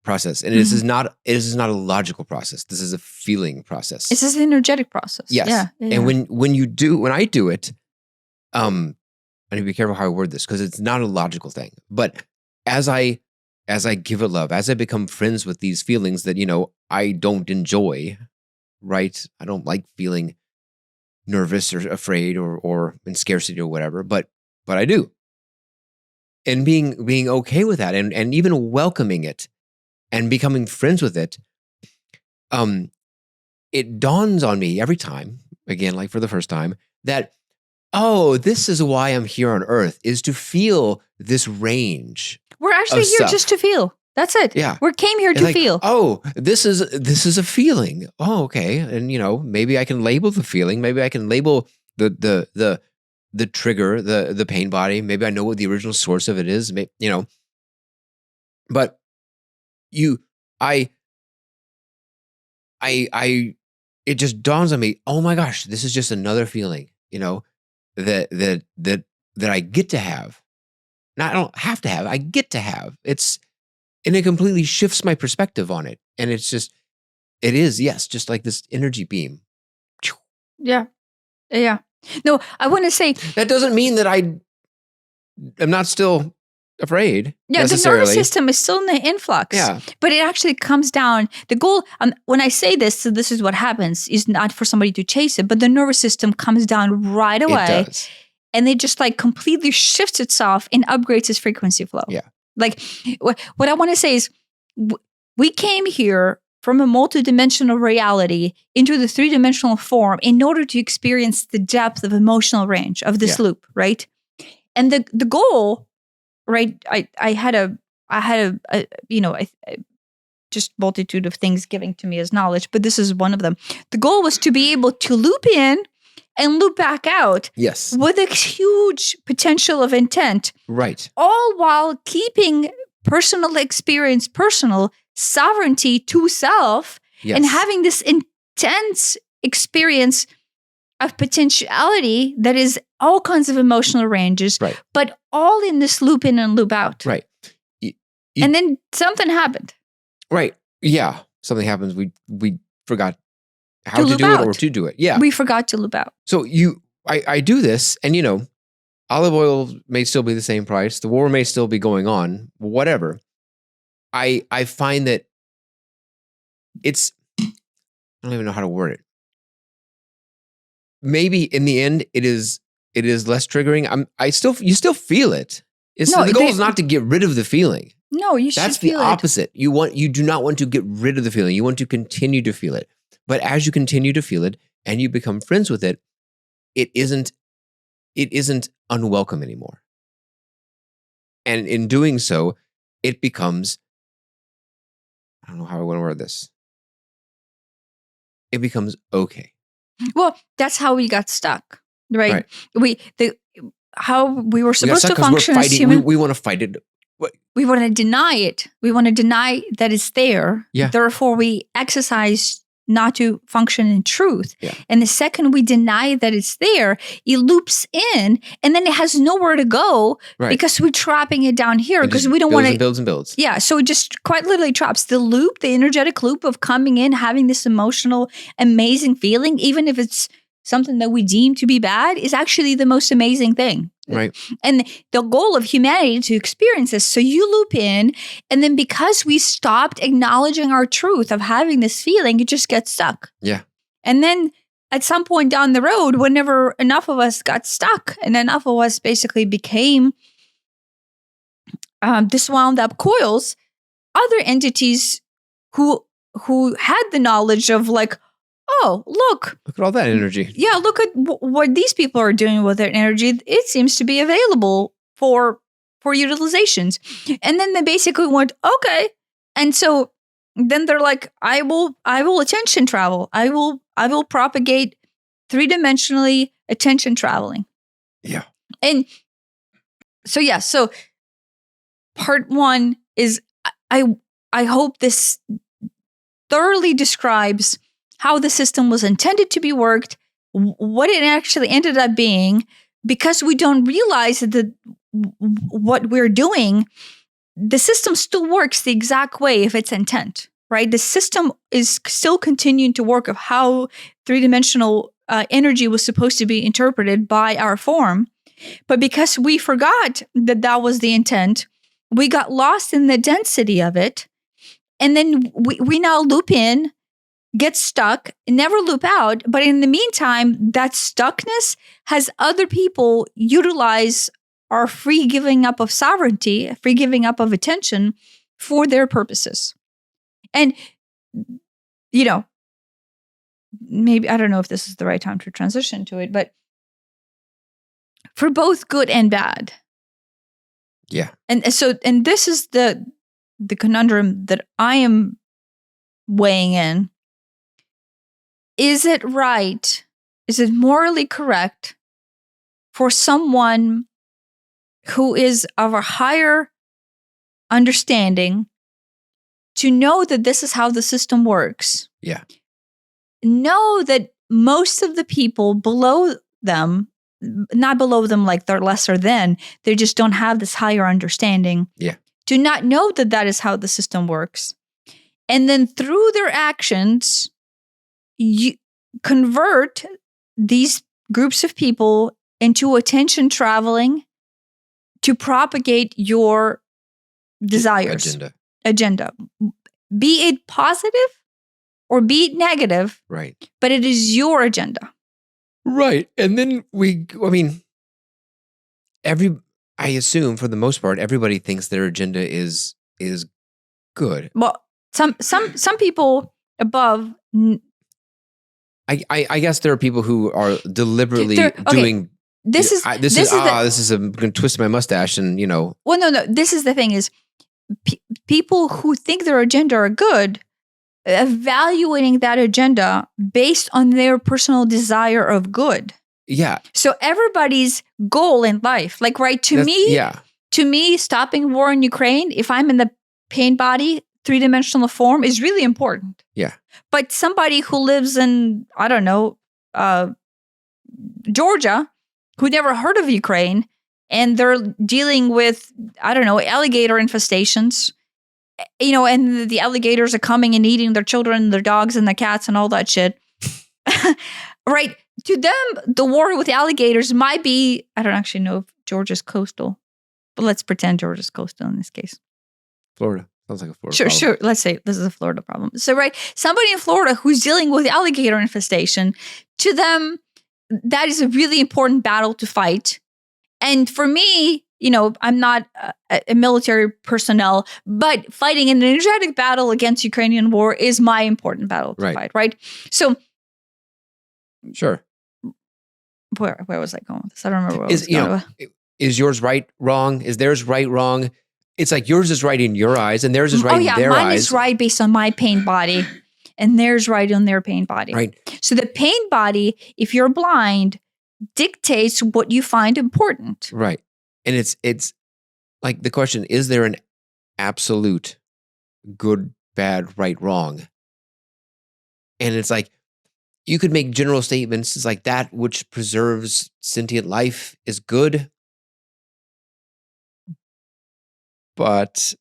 process. And this is not a logical process. This is a feeling process. This is an energetic process. Yes. Yeah. And when I do it, I need to be careful how I word this, because it's not a logical thing. But as I give it love, as I become friends with these feelings that, I don't enjoy, right? I don't like feeling nervous or afraid or in scarcity or whatever, but I do. And being okay with that and even welcoming it and becoming friends with it, it dawns on me every time, again, like for the first time, that, oh, this is why I'm here on Earth, is to feel this range. We're actually here stuff. just to feel. That's it. Yeah. We came here to feel. Oh, this is a feeling. Oh, okay. And maybe I can label the feeling. Maybe I can label the trigger, the pain body. Maybe I know what the original source of it is. But it just dawns on me, oh my gosh, this is just another feeling, that that I get to have. Not I don't have to have, I get to have. And it completely shifts my perspective on it. And it is, yes, just like this energy beam. Yeah. Yeah. No, I want to say that doesn't mean that I'm not still afraid. Yeah, the nervous system is still in the influx. Yeah. But it actually comes down. The goal, when I say this, so this is what happens, is not for somebody to chase it, but the nervous system comes down right away. It does. And it just like completely shifts itself and upgrades its frequency flow. Yeah. Like what I want to say is we came here from a multidimensional reality into the three-dimensional form in order to experience the depth of emotional range of this loop, right? And the goal, right? I had a just multitude of things giving to me as knowledge, but this is one of them. The goal was to be able to loop in and loop back out. Yes. With a huge potential of intent. Right. All while keeping personal experience, personal sovereignty to self, and having this intense experience of potentiality that is all kinds of emotional ranges, right, but all in this loop in and loop out. Right. And then something happened. Right. Yeah. Something happens. We forgot how to do it or to do it. Yeah. We forgot to loop out. So I do this, and olive oil may still be the same price. The war may still be going on, whatever. I find that I don't even know how to word it. Maybe in the end it is less triggering. You still feel it. The goal is not to get rid of the feeling. No, you should feel it. That's the opposite. You do not want to get rid of the feeling. You want to continue to feel it. But as you continue to feel it and you become friends with it, it isn't unwelcome anymore. And in doing so, it becomes, I don't know how I want to word this. It becomes okay. Well, that's how we got stuck, right? How we were supposed to function as human. We want to fight it. We want to deny it. We want to deny that it's there. Yeah. Therefore, we exercise not to function in truth. Yeah. And the second we deny that it's there, it loops in, and then it has nowhere to go because we're trapping it down here because we don't want to. It builds and builds. Yeah. So it just quite literally traps the loop, the energetic loop of coming in, having this emotional, amazing feeling, even if it's something that we deem to be bad, is actually the most amazing thing. Right. And the goal of humanity to experience this. So you loop in, and then because we stopped acknowledging our truth of having this feeling, it just gets stuck. Yeah. And then at some point down the road, whenever enough of us got stuck and enough of us basically became this wound up coils, other entities who had the knowledge of like, oh, look at all that energy. Yeah, look at what these people are doing with their energy. It seems to be available for utilizations. And then they basically went, okay. And so then they're like, I will attention travel. I will propagate three-dimensionally attention traveling. Yeah. And so so part one is I hope this thoroughly describes how the system was intended to be worked, what it actually ended up being, because we don't realize that what we're doing, the system still works the exact way if it's intent, right? The system is still continuing to work of how three-dimensional energy was supposed to be interpreted by our form. But because we forgot that was the intent, we got lost in the density of it. And then we now loop in, get stuck, never loop out. But in the meantime, that stuckness has other people utilize our free giving up of sovereignty, free giving up of attention for their purposes. And, maybe, I don't know if this is the right time to transition to it, but for both good and bad. Yeah. And this is the conundrum that I am weighing in. Is it right? Is it morally correct for someone who is of a higher understanding to know that this is how the system works? Yeah. Know that most of the people below them, not below them like they're lesser than. They just don't have this higher understanding. Yeah. Do not know that that is how the system works. And then through their actions, you convert these groups of people into attention traveling to propagate your desires. Agenda. Be it positive or be it negative. Right. But it is your agenda. Right. And then I assume for the most part, everybody thinks their agenda is good. Well, some people above. I guess there are people who are deliberately doing. I'm going to twist my mustache and, Well, no. This is the thing is people who think their agenda are good, evaluating that agenda based on their personal desire of good. Yeah. So everybody's goal in life, like, right, to me, stopping war in Ukraine, if I'm in the pain body, 3-dimensional form, is really important. Yeah. But somebody who lives in, I don't know, Georgia, who never heard of Ukraine, and they're dealing with, I don't know, alligator infestations, and the alligators are coming and eating their children, their dogs and their cats and all that shit. Right. To them, the war with alligators might be, I don't actually know if Georgia's coastal, but let's pretend Georgia's coastal in this case. Florida. Sounds like a Florida problem. Sure. Let's say this is a Florida problem. So, right, somebody in Florida who's dealing with alligator infestation, to them, that is a really important battle to fight. And for me, I'm not a military personnel, but fighting an energetic battle against Ukrainian war is my important battle to fight, right? So, sure. Where was I going with this? I don't remember. Is yours right, wrong? Is theirs right, wrong? It's like yours is right in your eyes, and theirs is right in their eyes. Mine is right based on my pain body, and theirs right on their pain body. Right. So the pain body, if you're blind, dictates what you find important. Right. And it's like the question, is there an absolute good, bad, right, wrong? And it's like, you could make general statements. It's like that which preserves sentient life is good. But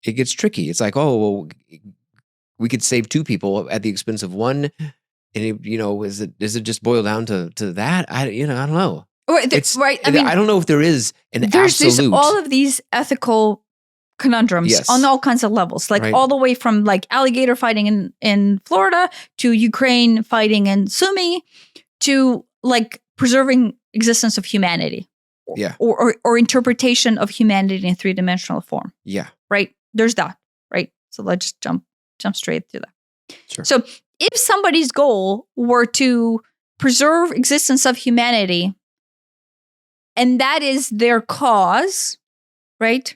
it gets tricky. It's like, well, we could save 2 people at the expense of 1. And does it just boil down to that? I don't know. Right. I don't know if there is an there's absolute. There's all of these ethical conundrums on all kinds of levels, like all the way from like alligator fighting in Florida to Ukraine fighting in Sumy to like preserving existence of humanity. Yeah. Or interpretation of humanity in 3-dimensional form. Yeah. Right. There's that. Right. So let's just jump straight to that. Sure. So if somebody's goal were to preserve existence of humanity, and that is their cause, right?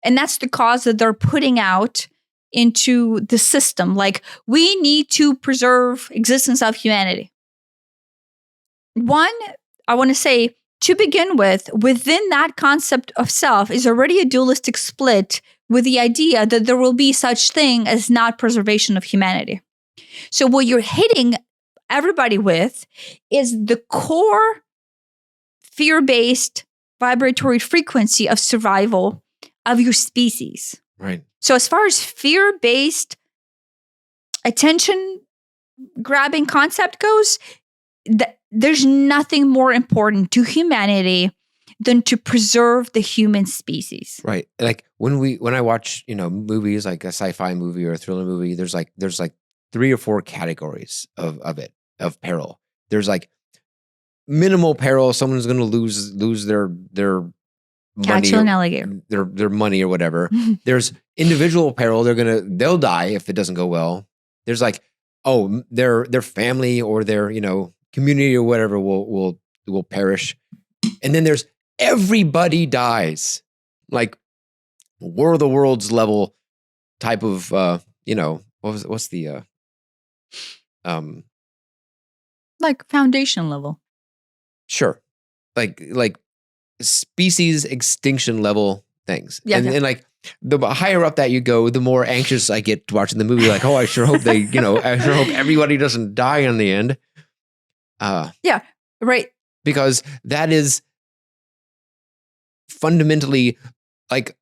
And that's the cause that they're putting out into the system. Like, we need to preserve existence of humanity. One, I want to say, to begin with, within that concept of self is already a dualistic split with the idea that there will be such thing as not preservation of humanity. So what you're hitting everybody with is the core fear-based vibratory frequency of survival of your species. Right. So as far as fear-based attention-grabbing concept goes, there's nothing more important to humanity than to preserve the human species. Right. Like when I watch, movies like a sci-fi movie or a thriller movie, there's like 3 or 4 categories of peril. There's like minimal peril, someone's going to lose their money, an alligator, their money or whatever. There's individual peril, they'll die if it doesn't go well. There's like, their family or their, community or whatever will perish. And then there's everybody dies, like War of the Worlds level type of what's the like foundation level. Sure. Like species extinction level things. Yeah, and like the higher up that you go, the more anxious I get watching the movie. Like, I sure hope I sure hope everybody doesn't die in the end. Yeah, right. because that is fundamentally like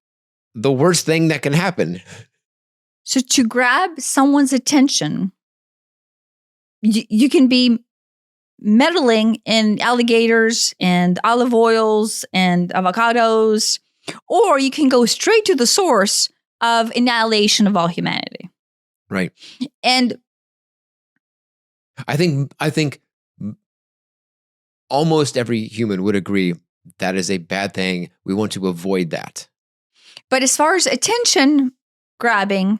the worst thing that can happen. So to grab someone's attention, you can be meddling in alligators and olive oils and avocados, or you can go straight to the source of annihilation of all humanity. Right. And I think almost every human would agree that is a bad thing. We want to avoid that. but as far as attention grabbing,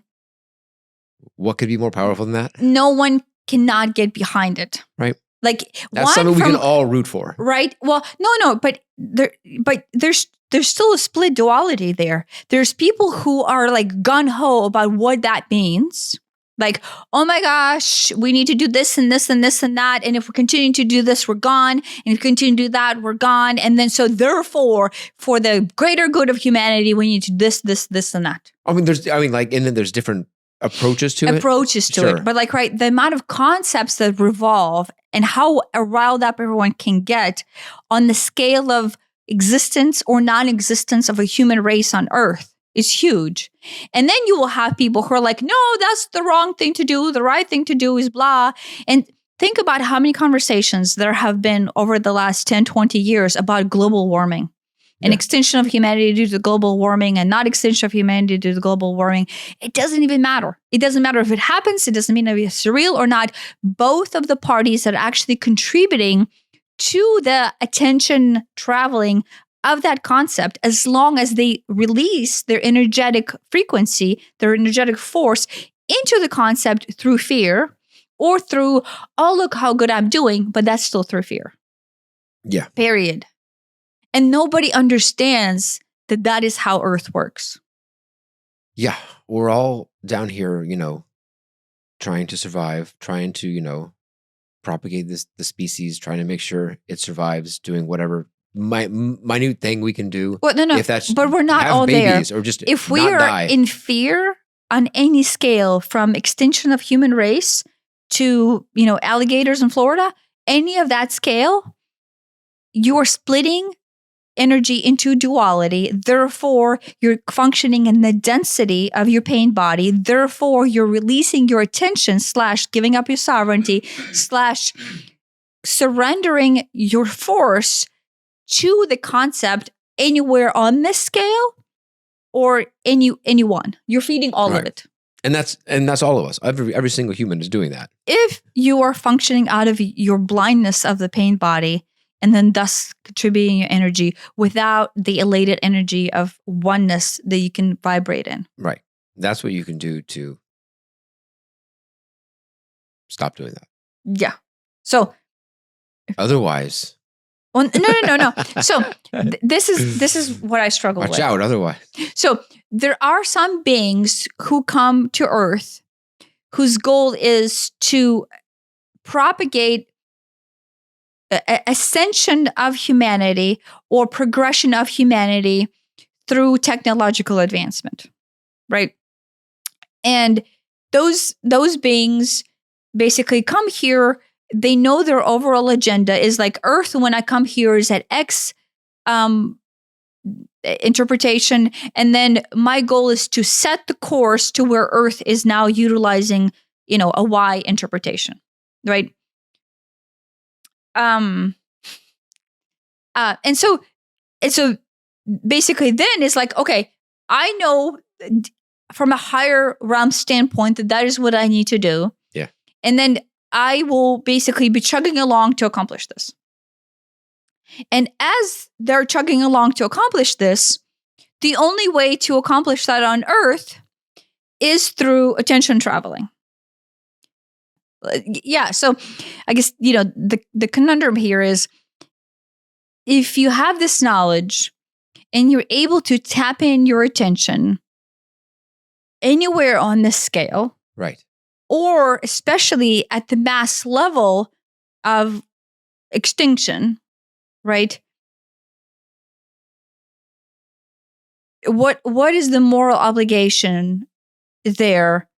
What could be more powerful than that? no one cannot get behind it. Right. Like That's something we can all root for. Right. Well, no, but there's still a split duality there. There's people who are like gung ho about what that means. Like, oh my gosh, we need to do this and this and this and that. And if we continue to do this, we're gone. And if we continue to do that, we're gone. And then so therefore, for the greater good of humanity, we need to do this, and that. And then there's different approaches to it. But like, right, the amount of concepts that revolve and how riled up everyone can get on the scale of existence or non-existence of a human race on Earth is huge. And then you will have people who are like, no, that's the wrong thing to do. The right thing to do is blah. And think about how many conversations there have been over the last 10, 20 years about global warming. An extinction of humanity due to global warming and not extinction of humanity due to global warming. It doesn't even matter. It doesn't matter if it happens. It doesn't mean if it's surreal or not. Both of the parties that are actually contributing to the attention traveling of that concept, as long as they release their energetic frequency, their energetic force into the concept through fear or through, oh, look how good I'm doing, but that's still through fear. Yeah. Period. And nobody understands that that is how Earth works. Yeah. We're all down here, trying to survive, trying to, propagate the species, trying to make sure it survives, doing whatever minute thing we can do. Well, no. If that's, but we're not all there. Or just if we not are die. in fear on any scale, from extinction of human race to, alligators in Florida, any of that scale, you're splitting energy into duality. Therefore, you're functioning in the density of your pain body. Therefore, you're releasing your attention / giving up your sovereignty / surrendering your force to the concept anywhere on this scale or anyone. You're feeding all of it. And that's all of us. Every single human is doing that. If you are functioning out of your blindness of the pain body, and then thus contributing your energy without the elated energy of oneness that you can vibrate in. Right. That's what you can do to stop doing that. Yeah. So otherwise. Well, no. So this is what I struggle with. Watch out, otherwise. So there are some beings who come to Earth whose goal is to propagate ascension of humanity or progression of humanity through technological advancement, right? And those beings basically come here. They know their overall agenda is like Earth, when I come here, is at X interpretation. And then my goal is to set the course to where Earth is now utilizing, a Y interpretation, right? And so basically then it's like, okay, I know from a higher realm standpoint that is what I need to do. Yeah. And then I will basically be chugging along to accomplish this. And as they're chugging along to accomplish this, the only way to accomplish that on Earth is through attention traveling. Yeah, so I guess, the conundrum here is if you have this knowledge and you're able to tap in your attention anywhere on this scale, right, or especially at the mass level of extinction, right? What is the moral obligation there?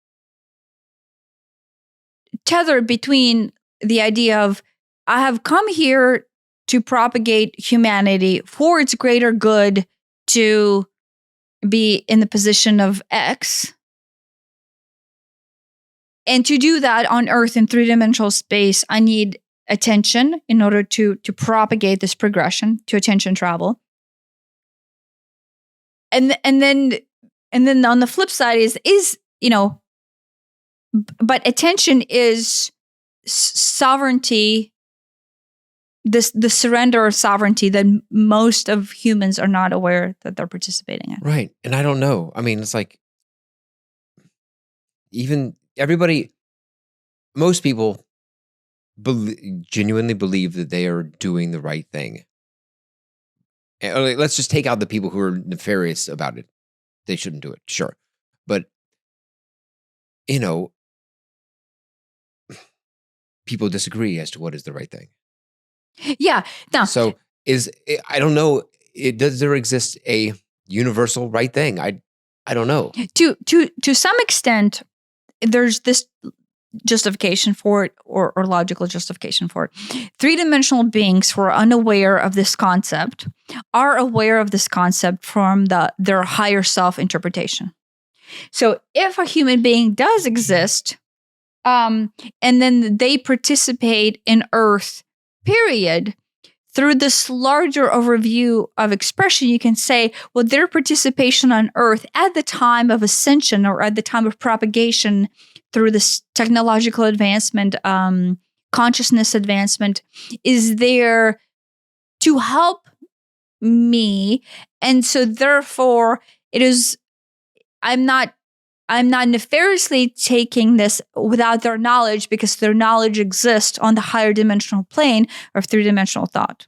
Tethered between the idea of I have come here to propagate humanity for its greater good to be in the position of X. And to do that on Earth in three-dimensional space, I need attention in order to propagate this progression to attention travel. And then on the flip side is but attention is sovereignty, the surrender of sovereignty that most of humans are not aware that they're participating in. Right. And I don't know. I mean, it's like even everybody, most people genuinely believe that they are doing the right thing. And let's just take out the people who are nefarious about it. They shouldn't do it, sure. But, people disagree as to what is the right thing. Yeah. No. So I don't know, does there exist a universal right thing? I don't know. To some extent, there's this justification for it or logical justification for it. Three-dimensional beings who are unaware of this concept are aware of this concept from their higher self interpretation. So if a human being does exist, and then they participate in Earth, period, through this larger overview of expression, you can say, well, their participation on Earth at the time of ascension or at the time of propagation through this technological advancement, consciousness advancement, is there to help me. And so therefore, I'm not nefariously taking this without their knowledge because their knowledge exists on the higher dimensional plane of three-dimensional thought.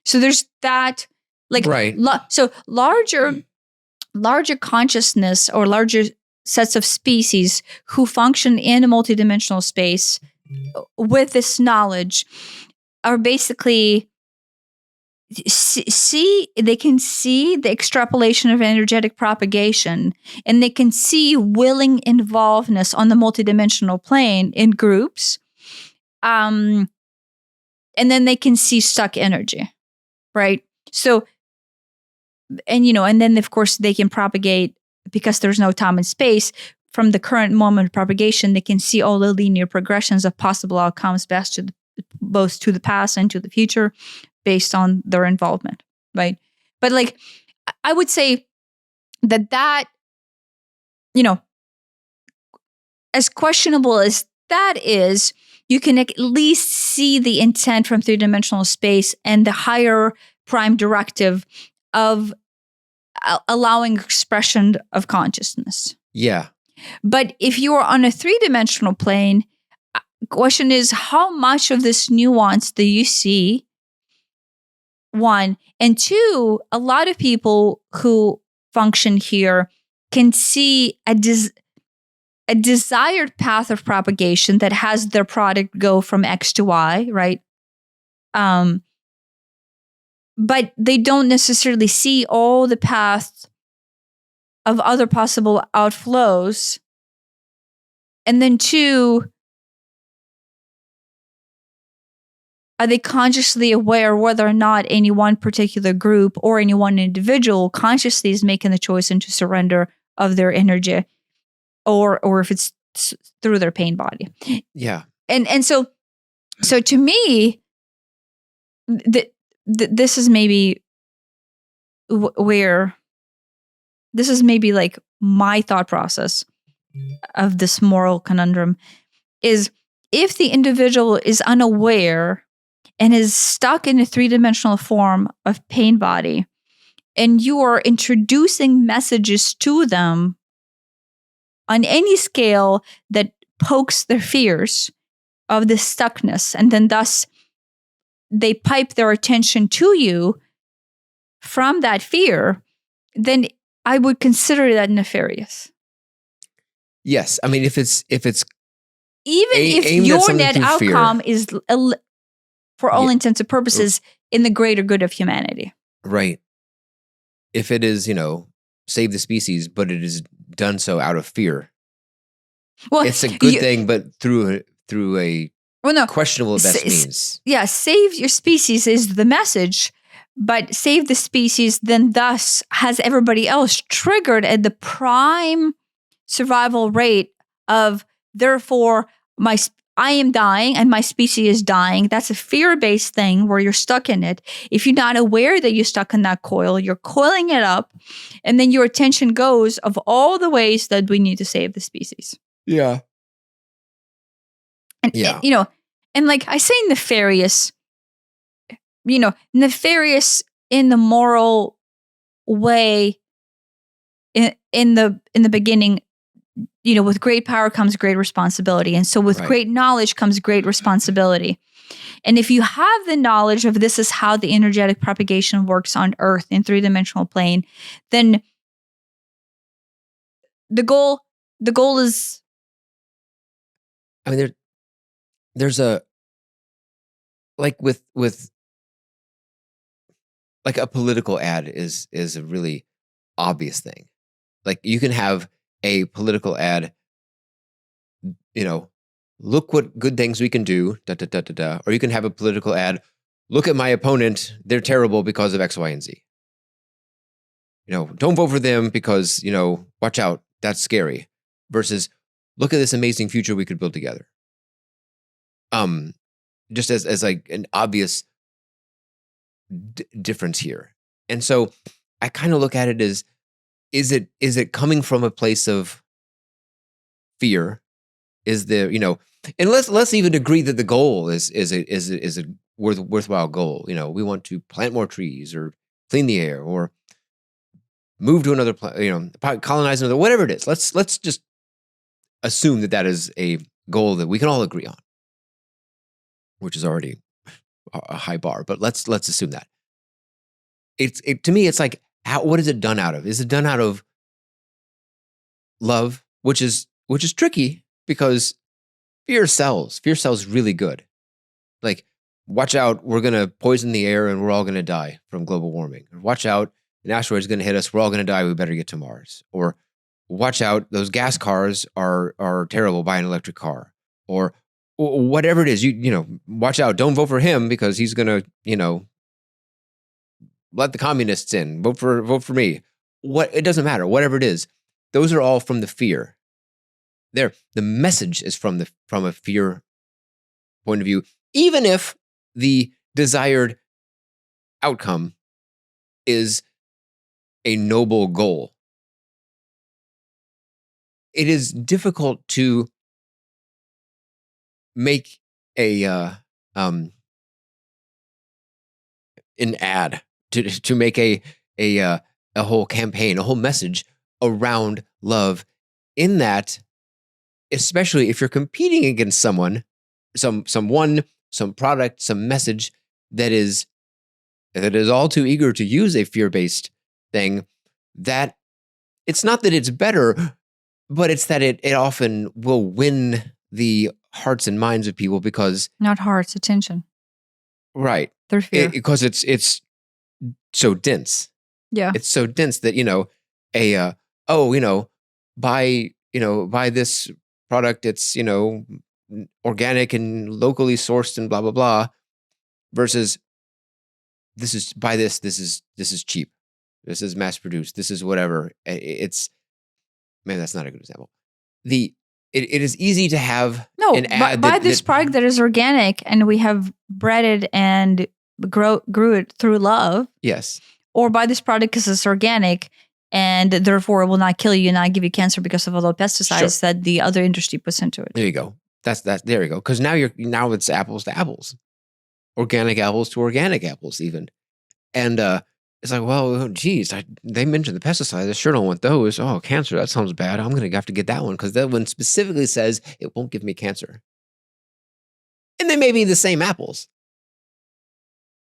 So there's that, right. So larger consciousness or larger sets of species who function in a multidimensional space with this knowledge are basically they can see the extrapolation of energetic propagation, and they can see willing involvedness on the multidimensional plane in groups, and then they can see stuck energy, right? So, and then of course they can propagate because there's no time and space. From the current moment of propagation, they can see all the linear progressions of possible outcomes both to the past and to the future, based on their involvement, right? But I would say that as questionable as that is, you can at least see the intent from three-dimensional space and the higher prime directive of allowing expression of consciousness. Yeah. But if you are on a three-dimensional plane, the question is, how much of this nuance do you see? One. And two, a lot of people who function here can see a desired path of propagation that has their product go from X to Y, right? But they don't necessarily see all the paths of other possible outflows. And then two, are they consciously aware whether or not any one particular group or any one individual consciously is making the choice into surrender of their energy, or if it's through their pain body? Yeah. And so to me, this is maybe where this is maybe like my thought process of this moral conundrum is, if the individual is unaware and is stuck in a three-dimensional form of pain body, and you are introducing messages to them on any scale that pokes their fears of the stuckness, and then thus they pipe their attention to you from that fear, then I would consider that nefarious. Yes. I mean, if it's even if your net outcome is, for all intents and purposes, in the greater good of humanity. Right. If it is, save the species, but it is done so out of fear. Well, it's a good thing, but through a Well, no. questionable at best means. Yeah, save your species is the message, but save the species then thus has everybody else triggered at the prime survival rate of therefore I am dying and my species is dying. That's a fear-based thing where you're stuck in it. If you're not aware that you're stuck in that coil, you're coiling it up, and then your attention goes of all the ways that we need to save the species. Yeah. And, and like I say nefarious, nefarious in the moral way in the beginning, with great power comes great responsibility. And so with great knowledge comes great responsibility. And if you have the knowledge of this is how the energetic propagation works on Earth in three-dimensional plane, then the goal is, I mean, there's a, like with like a political ad is a really obvious thing. Like you can have a political ad, look what good things we can do, da, da, da, da, da. Or you can have a political ad, look at my opponent, they're terrible because of X, Y, and Z. Don't vote for them because, watch out, that's scary. Versus, look at this amazing future we could build together. Just as like an obvious difference here. And so I kind of look at it as, is it coming from a place of fear? Is there, and let's even agree that the goal is a worthwhile goal. We want to plant more trees or clean the air or move to another planet, colonize another, whatever it is. Let's just assume that is a goal that we can all agree on, which is already a high bar, but let's assume that. To me, it's like, what is it done out of? Is it done out of love, which is tricky because fear sells. Fear sells really good. Like, watch out, we're going to poison the air and we're all going to die from global warming. Or watch out, an asteroid is going to hit us, we're all going to die, we better get to Mars. Or watch out, those gas cars are terrible, buy an electric car. Or whatever it is, watch out, don't vote for him because he's going to, let the communists in, vote for me. It doesn't matter, whatever it is. Those are all from the fear. The message is from a fear point of view, even if the desired outcome is a noble goal. It is difficult to make an ad, to make a whole campaign, a whole message around love, in that, especially if you're competing against someone, some product, some message that is all too eager to use a fear-based thing, that it's not that it's better, but it's that it often will win the hearts and minds of people because... Not hearts, attention. Right. Through fear. Because it's so dense. Yeah. It's so dense that, buy this product, it's, organic and locally sourced and blah, blah, blah, versus this is cheap. This is mass produced. This is whatever. It's, maybe that's not a good example. It is easy to have an ad buy this product that is organic and we have bred it and grew it through love. Yes. Or buy this product because it's organic and therefore it will not kill you and not give you cancer because of all the pesticides that the other industry puts into it. There you go. There you go. Because now it's apples to apples, organic apples to organic apples, even, and it's like, well, geez, they mentioned the pesticides. I sure don't want those. Oh, cancer, that sounds bad. I'm gonna have to get that one because that one specifically says it won't give me cancer. And they may be the same apples.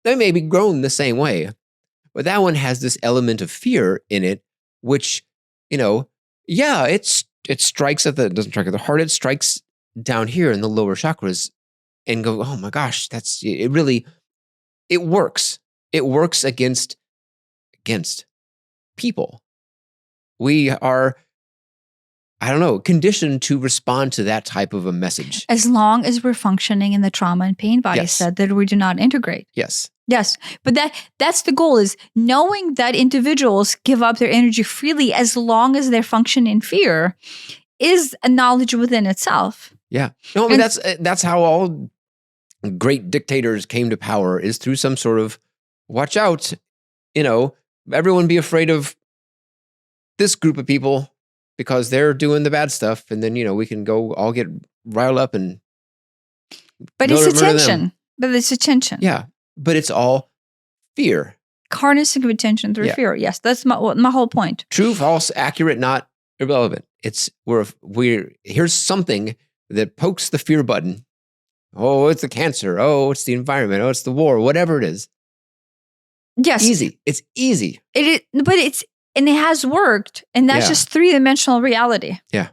They may be grown the same way, but that one has this element of fear in it, which, it strikes it doesn't strike at the heart. It strikes down here in the lower chakras and go, oh my gosh, it works. It works against people. We are I don't know, conditioned to respond to that type of a message. As long as we're functioning in the trauma and pain bias Yes. set that we do not integrate. Yes. Yes. But that's the goal, is knowing that individuals give up their energy freely as long as they're functioning in fear is a knowledge within itself. Yeah. No, I mean, that's how all great dictators came to power, is through some sort of, watch out, everyone be afraid of this group of people because they're doing the bad stuff. And then, we can go all get riled up and. But it's attention. But it's attention. Yeah. But it's all fear. Harnessing of attention through fear. Yes. That's my whole point. True, false, accurate, not irrelevant. It's here's something that pokes the fear button. Oh, it's the cancer. Oh, it's the environment. Oh, it's the war. Whatever it is. Yes. Easy. It's easy. And it has worked. And that's just 3-dimensional reality. Yeah.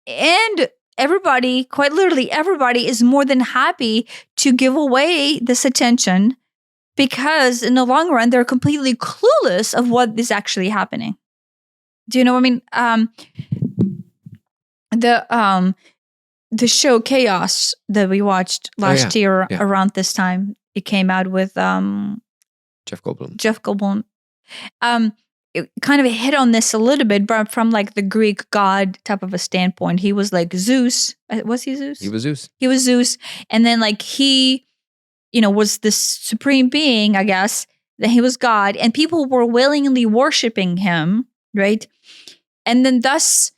And everybody, quite literally everybody, is more than happy to give away this attention, because in the long run, they're completely clueless of what is actually happening. Do you know what I mean? The show Chaos that we watched last year around this time, it came out with Jeff Goldblum. It kind of hit on this a little bit, but from like the Greek god type of a standpoint. He was like Zeus. Was he Zeus? He was Zeus. He was Zeus. And then like he, was this supreme being, I guess, that he was God. And people were willingly worshiping him, right? And then thus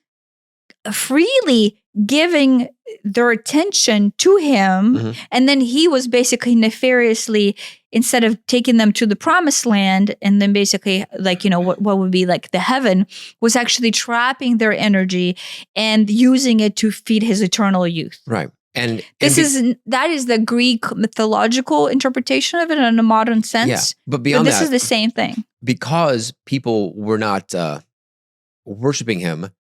freely giving their attention to him. Mm-hmm. And then he was basically nefariously, instead of taking them to the promised land and then basically like, what would be like the heaven, was actually trapping their energy and using it to feed his eternal youth. Right. And that is the Greek mythological interpretation of it in a modern sense. Yeah, but beyond this is the same thing. Because people were not worshiping him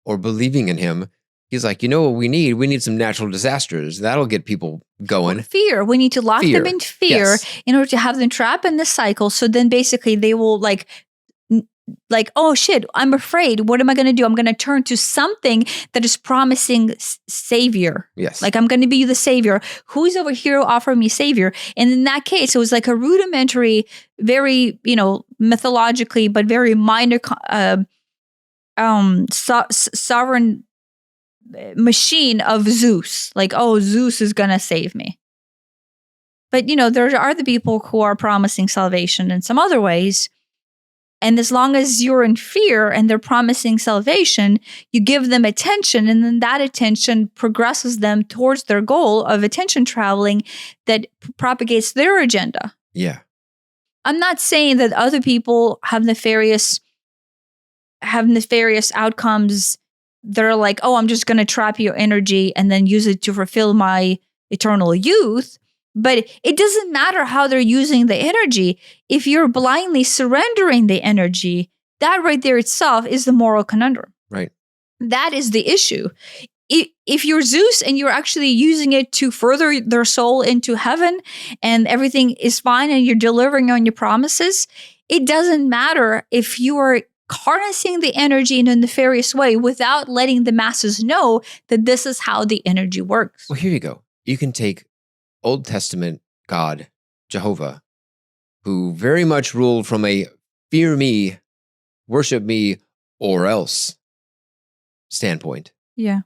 or believing in him, he's like, what we need? We need some natural disasters. That'll get people going. Fear. We need to lock them in fear in order to have them trapped in the cycle. So then basically they will like, oh shit, I'm afraid. What am I going to do? I'm going to turn to something that is promising savior. Yes. Like I'm going to be the savior. Who's over here offering me savior? And in that case, it was like a rudimentary, very, mythologically, but very minor, sovereign machine of Zeus. Like, oh, Zeus is going to save me. But, there are the people who are promising salvation in some other ways. And as long as you're in fear and they're promising salvation, you give them attention, and then that attention progresses them towards their goal of attention traveling that propagates their agenda. Yeah. I'm not saying that other people have nefarious outcomes. They're like, oh, I'm just going to trap your energy and then use it to fulfill my eternal youth. But it doesn't matter how they're using the energy. If you're blindly surrendering the energy, that right there itself is the moral conundrum. Right. That is the issue. If you're Zeus and you're actually using it to further their soul into heaven and everything is fine and you're delivering on your promises, it doesn't matter if you are harnessing the energy in a nefarious way without letting the masses know that this is how the energy works. Well, here you go. You can take Old Testament God, Jehovah, who very much ruled from a fear me, worship me, or else standpoint. Yeah.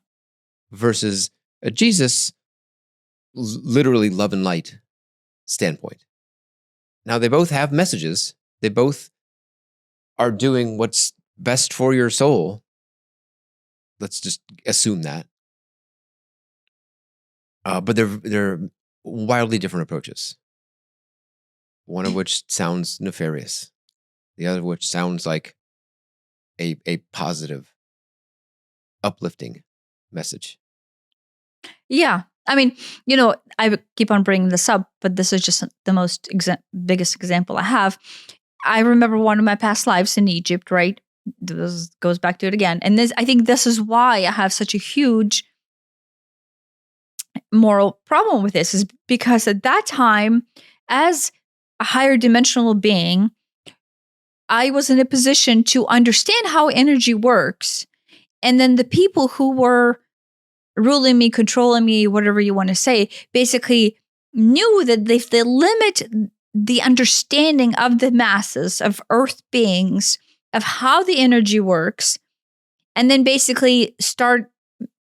Versus a Jesus, literally love and light standpoint. Now, they both have messages. They both are doing what's best for your soul. Let's just assume that. But they're wildly different approaches. One of which sounds nefarious. The other of which sounds like a positive, uplifting message. Yeah. I mean, I keep on bringing this up, but this is just the biggest example I have. I remember one of my past lives in Egypt, right? This goes back to it again. And I think this is why I have such a huge moral problem with this, is because at that time, as a higher dimensional being, I was in a position to understand how energy works And then the people who were ruling me, controlling me, whatever you want to say, basically knew that if they limit the understanding of the masses, of earth beings, of how the energy works, and then basically start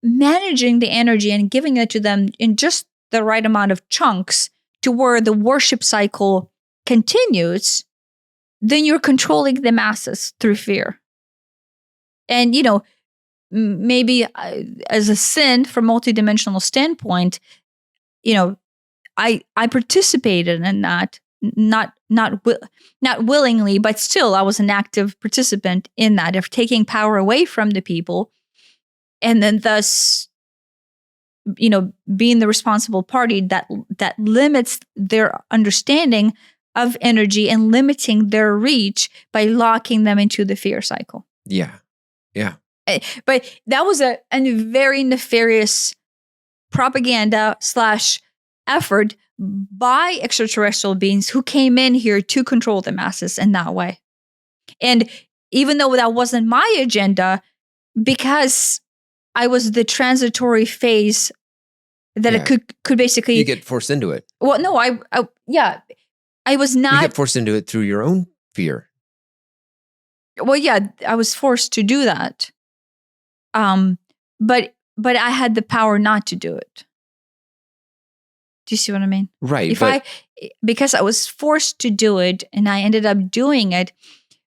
managing the energy and giving it to them in just the right amount of chunks to where the worship cycle continues, then you're controlling the masses through fear. And, maybe as a sin from multidimensional standpoint, I participated in that, not willingly, but still I was an active participant in that, of taking power away from the people, and then thus, being the responsible party that limits their understanding of energy and limiting their reach by locking them into the fear cycle. Yeah. But that was a very nefarious propaganda / effort by extraterrestrial beings who came in here to control the masses in that way. And even though that wasn't my agenda, because I was the transitory phase that it could basically... You get forced into it. Well, no, I was not... You get forced into it through your own fear. Well, yeah, I was forced to do that. But I had the power not to do it. Do you see what I mean? Right. Because I was forced to do it and I ended up doing it,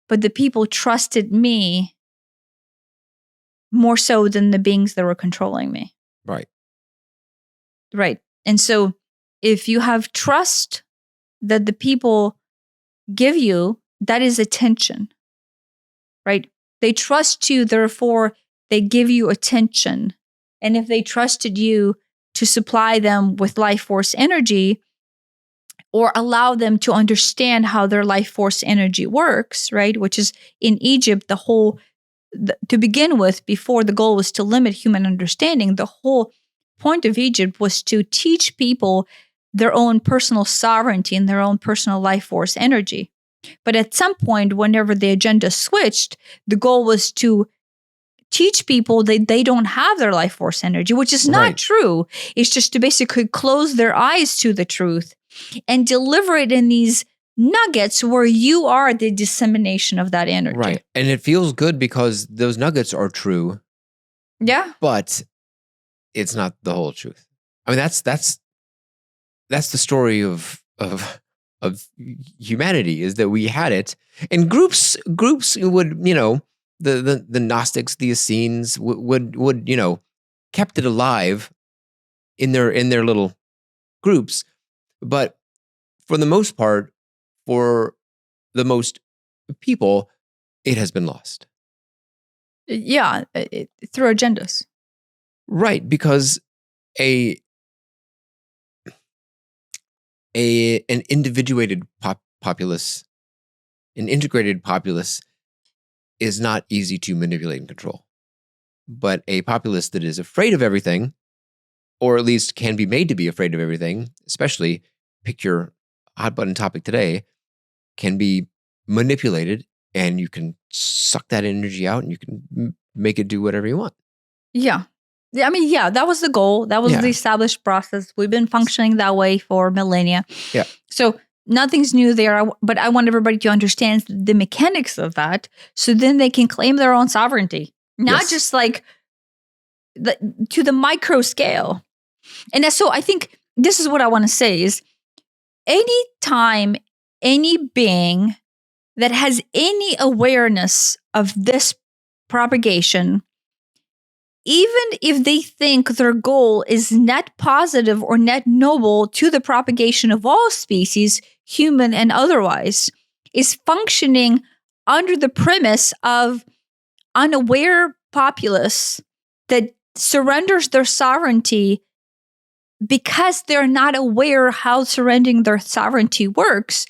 but the people trusted me more so than the beings that were controlling me. Right. Right. And so if you have trust that the people give you, that is attention. Right? They trust you, therefore they give you attention. And if they trusted you to supply them with life force energy or allow them to understand how their life force energy works, right? Which is in Egypt, to begin with, before the goal was to limit human understanding, the whole point of Egypt was to teach people their own personal sovereignty and their own personal life force energy. But at some point, whenever the agenda switched, the goal was to teach people that they don't have their life force energy, which is not true. It's just to basically close their eyes to the truth and deliver it in these nuggets where you are the dissemination of that energy. Right. And it feels good because those nuggets are true. Yeah. But it's not the whole truth. I mean, that's the story of humanity, is that we had it, and groups would, the Gnostics, the Essenes would kept it alive in their little groups, but for the most part, for the most people, it has been lost. Yeah, through agendas. Right, because an individuated populace, an integrated populace, is not easy to manipulate and control. But a populace that is afraid of everything, or at least can be made to be afraid of everything, especially pick your hot button topic today, can be manipulated, and you can suck that energy out and you can make it do whatever you want. Yeah. I mean, yeah, that was the goal. That was the established process. We've been functioning that way for millennia. Yeah. So nothing's new there, but I want everybody to understand the mechanics of that, so then they can claim their own sovereignty, not just like to the micro scale. And so I think this is what I want to say is, anytime any being that has any awareness of this propagation, even if they think their goal is net positive or net noble to the propagation of all species, human and otherwise, is functioning under the premise of unaware populace that surrenders their sovereignty because they're not aware how surrendering their sovereignty works,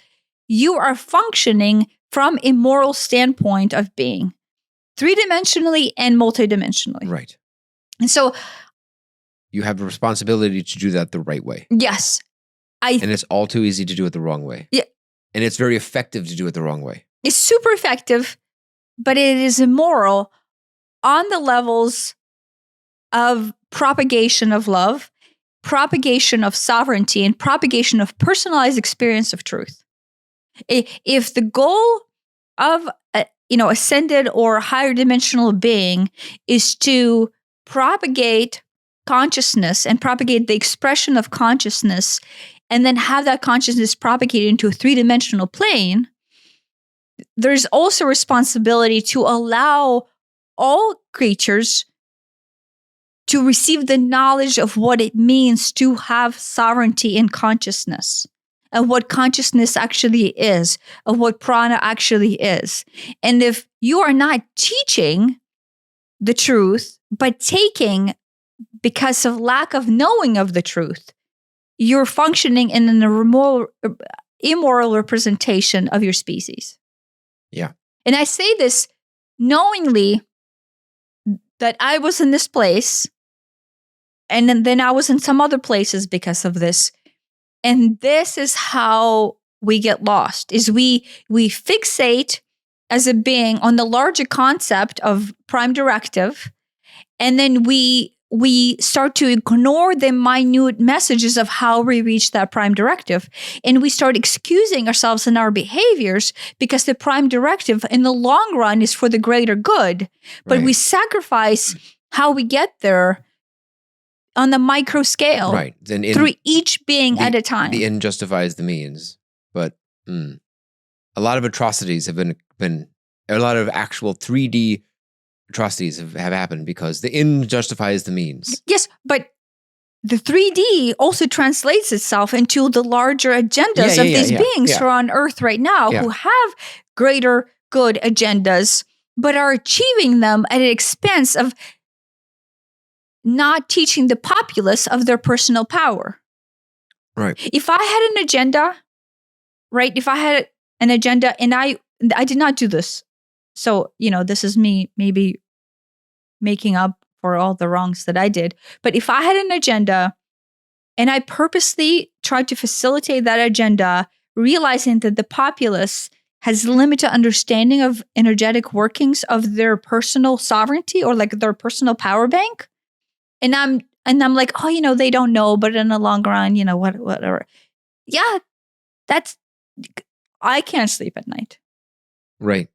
you are functioning from a moral standpoint of being, 3-dimensionally and multidimensionally. Right. And so you have a responsibility to do that the right way. Yes. And it's all too easy to do it the wrong way. Yeah. And it's very effective to do it the wrong way. It's super effective, but it is immoral on the levels of propagation of love, propagation of sovereignty, and propagation of personalized experience of truth. If the goal of ascended or higher dimensional being is to propagate consciousness and propagate the expression of consciousness, and then have that consciousness propagate into a three-dimensional plane, there's also responsibility to allow all creatures to receive the knowledge of what it means to have sovereignty in consciousness, and what consciousness actually is, of what prana actually is. And if you are not teaching the truth, but taking because of lack of knowing of the truth, you're functioning in an immoral representation of your species. Yeah. And I say this knowingly that I was in this place, and then I was in some other places because of this. And this is how we get lost, is we fixate as a being on the larger concept of prime directive, and then we start to ignore the minute messages of how we reach that prime directive. And we start excusing ourselves in our behaviors because the prime directive in the long run is for the greater good. But we sacrifice how we get there on the micro scale, right? Then through each being at a time. The end justifies the means. But a lot of atrocities have been a lot of actual 3D atrocities have happened because the end justifies the means. Yes, but the 3D also translates itself into the larger agendas of these beings who are on Earth right now, who have greater good agendas, but are achieving them at an expense of not teaching the populace of their personal power. Right. If I had an agenda, right? If I had an agenda, and I did not do this. So, this is me maybe making up for all the wrongs that I did. But if I had an agenda and I purposely tried to facilitate that agenda, realizing that the populace has limited understanding of energetic workings of their personal sovereignty, or like their personal power bank, and I'm like, oh, they don't know, but in the long run, whatever. Yeah, I can't sleep at night. Right.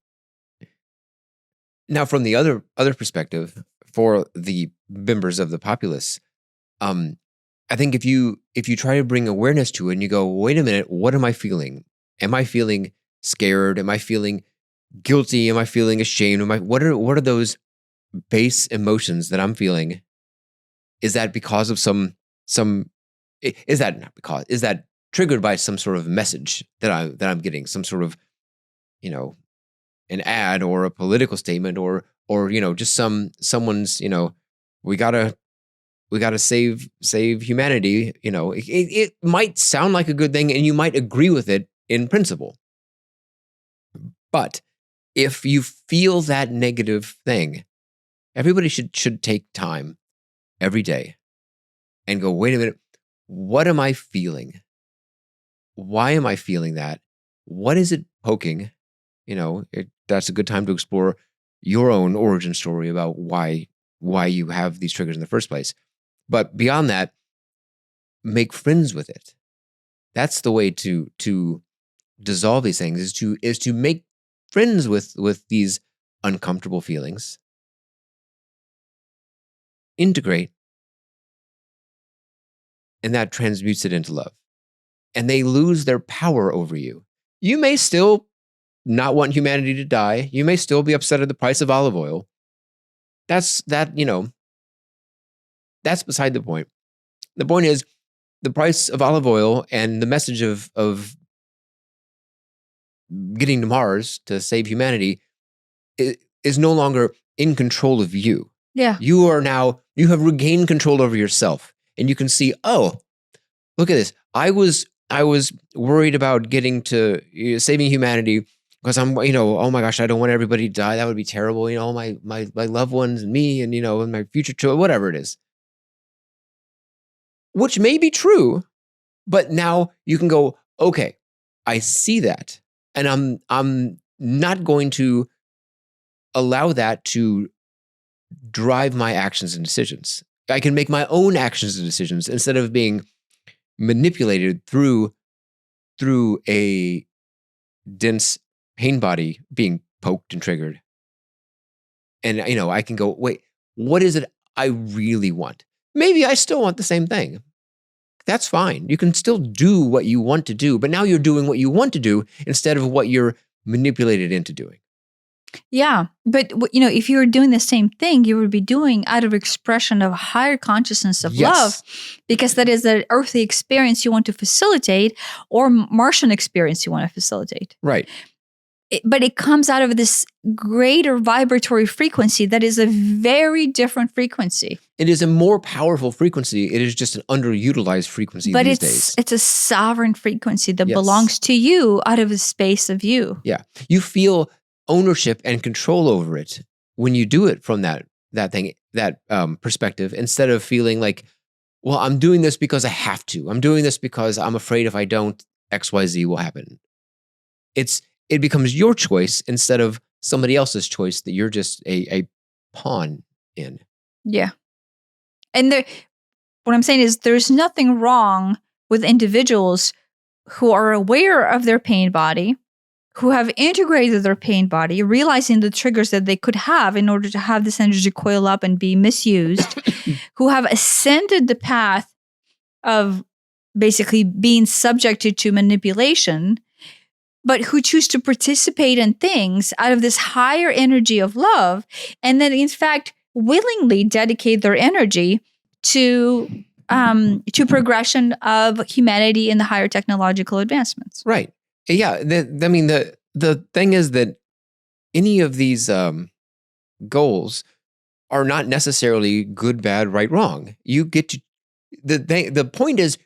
Now, from the other perspective, for the members of the populace, I think if you try to bring awareness to it and you go, wait a minute, what am I feeling? Am I feeling scared? Am I feeling guilty? Am I feeling ashamed? What are those base emotions that I'm feeling? Is that because of is that triggered by some sort of message that I'm getting, some sort of, an ad or a political statement or just someone's, we gotta save humanity. It might sound like a good thing and you might agree with it in principle. But if you feel that negative thing, everybody should take time every day and go, wait a minute, what am I feeling? Why am I feeling that? What is it poking? That's a good time to explore your own origin story about why you have these triggers in the first place. But beyond that, make friends with it. That's the way to dissolve these things, is to make friends with these uncomfortable feelings. Integrate, and that transmutes it into love. And they lose their power over you. You may still not want humanity to die. You may still be upset at the price of olive oil. That's beside the point. The point is the price of olive oil and the message of getting to Mars to save humanity is no longer in control of you. Yeah. You have regained control over yourself, and you can see, oh, look at this. I was worried about getting to saving humanity because I'm, oh my gosh, I don't want everybody to die. That would be terrible. My loved ones and me and, and my future children, whatever it is. Which may be true, but now you can go, okay, I see that. And I'm not going to allow that to drive my actions and decisions. I can make my own actions and decisions instead of being manipulated through a dense pain body being poked and triggered. And, I can go, wait, what is it I really want? Maybe I still want the same thing. That's fine. You can still do what you want to do, but now you're doing what you want to do instead of what you're manipulated into doing. Yeah. But, if you were doing the same thing, you would be doing out of expression of higher consciousness of love, because that is the earthly experience you want to facilitate, or Martian experience you want to facilitate. Right. But it comes out of this greater vibratory frequency that is a very different frequency. It is a more powerful frequency. It is just an underutilized frequency these days. But it's a sovereign frequency that belongs to you out of a space of you. Yeah. You feel ownership and control over it when you do it from that perspective, instead of feeling like, well, I'm doing this because I have to. I'm doing this because I'm afraid if I don't, XYZ will happen. It becomes your choice instead of somebody else's choice that you're just a pawn in. Yeah. And what I'm saying is there's nothing wrong with individuals who are aware of their pain body, who have integrated their pain body, realizing the triggers that they could have in order to have this energy coil up and be misused, who have ascended the path of basically being subjected to manipulation, but who choose to participate in things out of this higher energy of love, and then in fact willingly dedicate their energy to progression of humanity in the higher technological advancements. Right. Yeah. The thing is that any of these goals are not necessarily good, bad, right, wrong. You get to the point is,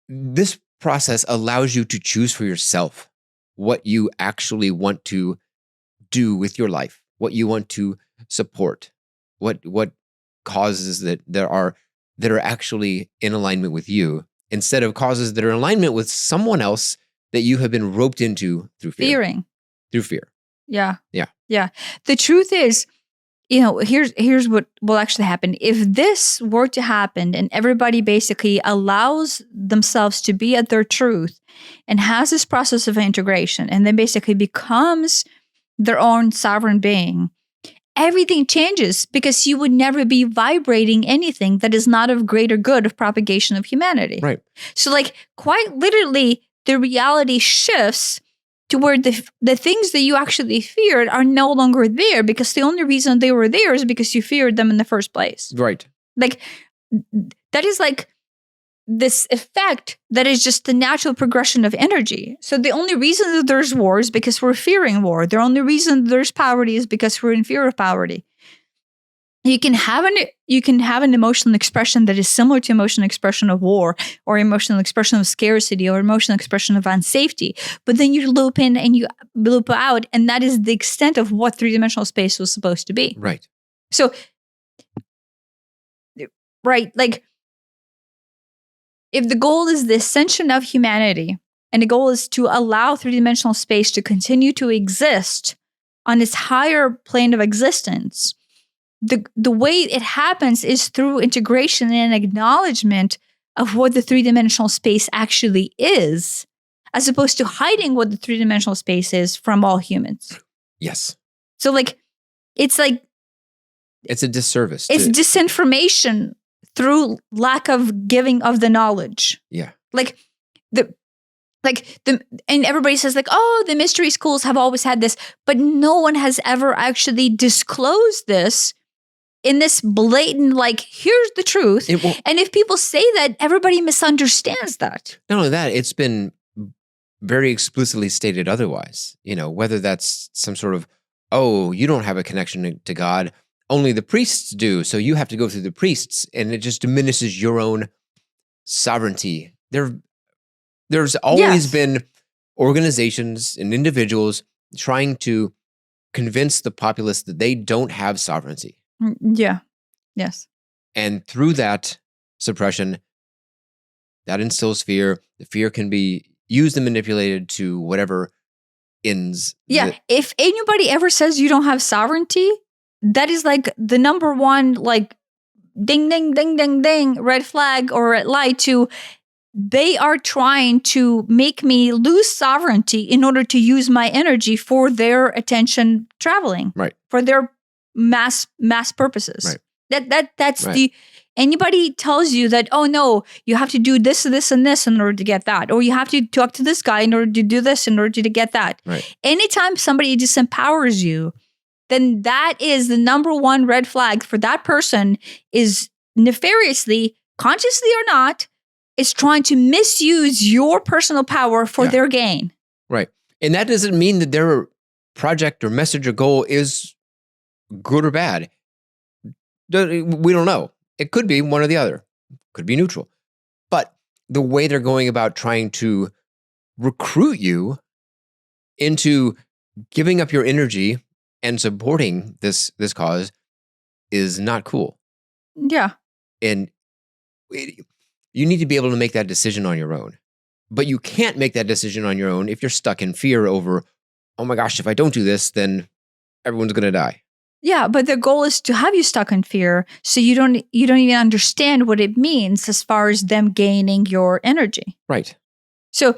this process allows you to choose for yourself what you actually want to do with your life, what you want to support, what causes that are actually in alignment with you, instead of causes that are in alignment with someone else that you have been roped into through through fear. Yeah. Yeah. Yeah. The truth is, here's what will actually happen. If this were to happen and everybody basically allows themselves to be at their truth and has this process of integration and then basically becomes their own sovereign being, everything changes, because you would never be vibrating anything that is not of greater good of propagation of humanity. Right. So quite literally, the reality shifts to where the things that you actually feared are no longer there, because the only reason they were there is because you feared them in the first place. Right. That is this effect that is just the natural progression of energy. So the only reason that there's war is because we're fearing war. The only reason there's poverty is because we're in fear of poverty. You can have an emotional expression that is similar to emotional expression of war, or emotional expression of scarcity, or emotional expression of unsafety. But then you loop in and you loop out, and that is the extent of what three-dimensional space was supposed to be. Right. So, right, if the goal is the ascension of humanity, and the goal is to allow three-dimensional space to continue to exist on its higher plane of existence, the way it happens is through integration and acknowledgement of what the three-dimensional space actually is, as opposed to hiding what the three-dimensional space is from all humans. Yes. So it's a disservice. It's disinformation through lack of giving of the knowledge. Yeah. And everybody says oh, the mystery schools have always had this, but no one has ever actually disclosed this in this blatant, here's the truth. And if people say that, everybody misunderstands that. Not only that, it's been very explicitly stated otherwise, whether that's some sort of, oh, you don't have a connection to God, only the priests do, so you have to go through the priests, and it just diminishes your own sovereignty. There's always been organizations and individuals trying to convince the populace that they don't have sovereignty. Yeah. Yes. And through that suppression, that instills fear. The fear can be used and manipulated to whatever ends. Yeah. If anybody ever says you don't have sovereignty, that is like the number one, like, ding, ding, ding, ding, ding, red flag or red light to they are trying to make me lose sovereignty in order to use my energy for their attention traveling, Right. for their mass purposes. Right. That's Right. the anybody tells you that, oh no, you have to do this, this, and this in order to get that, or you have to talk to this guy in order to do this in order to get that. Right. Anytime somebody disempowers you, then that is the number one red flag for that person is nefariously, consciously or not, is trying to misuse your personal power for their gain. Right. And that doesn't mean that their project or message or goal is good or bad. We don't know. It could be one or the other. Could be neutral. But the way they're going about trying to recruit you into giving up your energy and supporting this cause is not cool. Yeah. And you need to be able to make that decision on your own. But you can't make that decision on your own if you're stuck in fear over, oh my gosh, if I don't do this, then everyone's going to die. Yeah, but the goal is to have you stuck in fear so you don't even understand what it means as far as them gaining your energy. Right. So,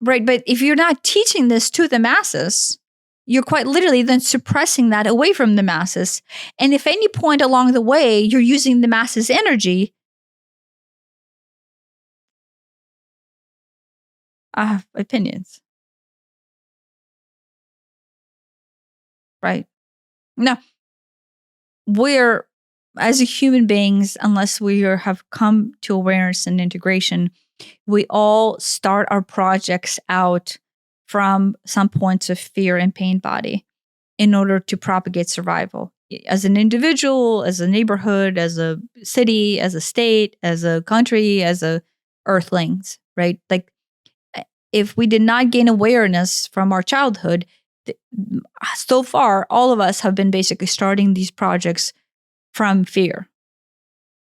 right, but if you're not teaching this to the masses, you're quite literally then suppressing that away from the masses. And if any point along the way you're using the masses' energy, I have opinions. Right. Now, we're, as a human beings, unless we have come to awareness and integration, we all start our projects out from some points of fear and pain body in order to propagate survival. As an individual, as a neighborhood, as a city, as a state, as a country, as a earthlings, right? Like, if we did not gain awareness from our childhood, so far, all of us have been basically starting these projects from fear.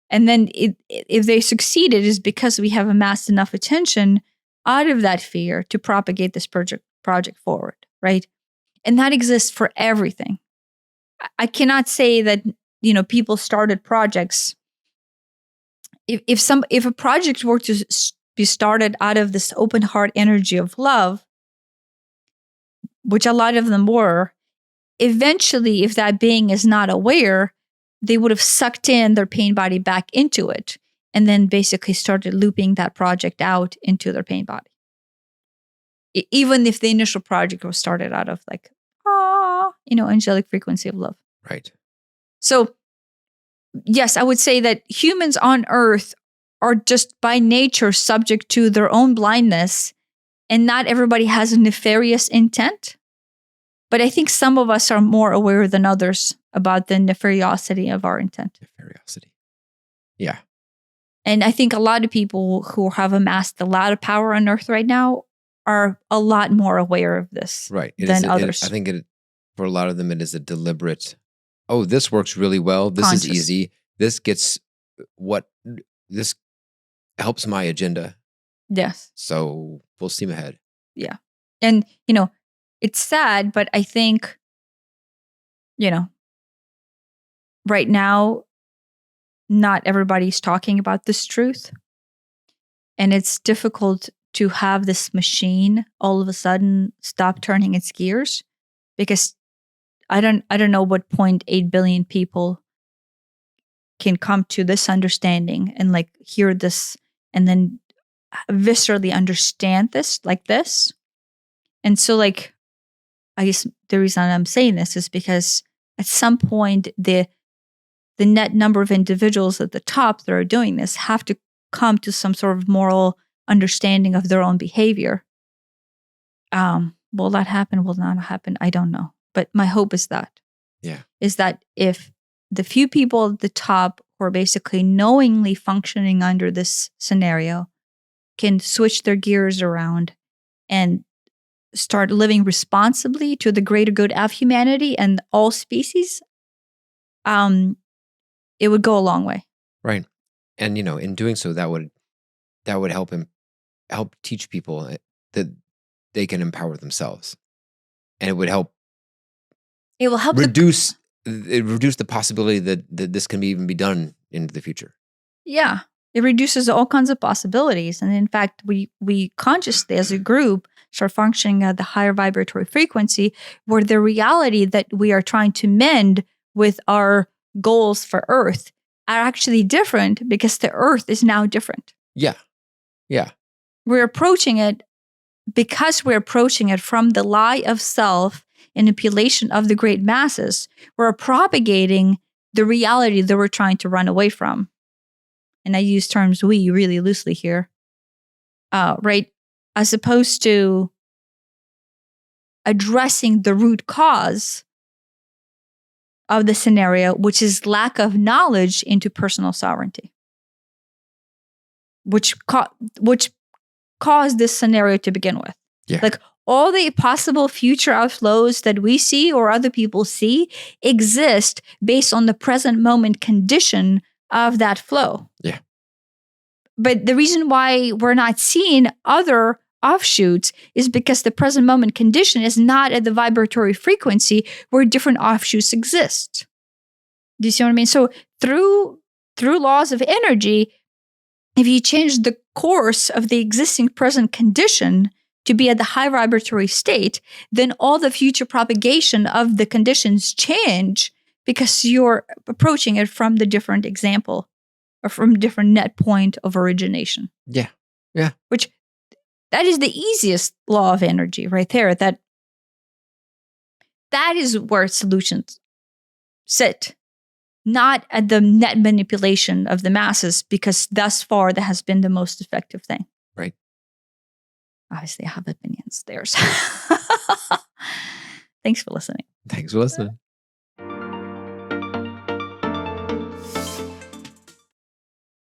And then if they succeeded, is because we have amassed enough attention out of that fear to propagate this project forward, right? And that exists for everything. I cannot say that, people started projects. If a project were to be started out of this open heart energy of love, which a lot of them were, eventually, if that being is not aware, they would have sucked in their pain body back into it and then basically started looping that project out into their pain body. Even if the initial project was started out of like, angelic frequency of love. Right. So, yes, I would say that humans on earth are just by nature subject to their own blindness, and not everybody has a nefarious intent. But I think some of us are more aware than others about the nefariosity of our intent. Nefariosity. Yeah. And I think a lot of people who have amassed a lot of power on earth right now are a lot more aware of this than others. I think for a lot of them, it is a deliberate, oh, this works really well. This Conscious. is easy. This helps my agenda. Yes. So full steam ahead. Yeah. And, it's sad, but I think, right now, not everybody's talking about this truth. And it's difficult to have this machine all of a sudden stop turning its gears, because I don't know what 0.8 billion people can come to this understanding and like hear this and then viscerally understand this like this. And so, like, I guess the reason I'm saying this is because at some point the net number of individuals at the top that are doing this have to come to some sort of moral understanding of their own behavior. Will that happen? Will not happen? I don't know. But my hope is that. Yeah. Is that if the few people at the top who are basically knowingly functioning under this scenario can switch their gears around and start living responsibly to the greater good of humanity and all species, it would go a long way. Right. And, in doing so, that would help teach people that they can empower themselves. And it would help. It will help reduce it reduced the possibility that this can even be done into the future. Yeah. It reduces all kinds of possibilities. And in fact, we consciously as a group start functioning at the higher vibratory frequency, where the reality that we are trying to mend with our goals for Earth are actually different, because the Earth is now different. Yeah. Yeah. We're approaching it because we're approaching it from the lie of self and manipulation of the great masses. We're propagating the reality that we're trying to run away from. And I use terms we really loosely here, right? As opposed to addressing the root cause of the scenario, which is lack of knowledge into personal sovereignty, which caused this scenario to begin with. Yeah. Like all the possible future outflows that we see or other people see exist based on the present moment condition of that flow. Yeah. But the reason why we're not seeing other offshoots is because the present moment condition is not at the vibratory frequency where different offshoots exist. Do you see what I mean? So through laws of energy, if you change the course of the existing present condition to be at the high vibratory state, then all the future propagation of the conditions change, because you're approaching it from the different example or from different net point of origination. Yeah. Yeah. Which that is the easiest law of energy right there. That is where solutions sit, not at the net manipulation of the masses, because thus far that has been the most effective thing. Right. Obviously, I have opinions. There's. Thanks for listening. Thanks for listening.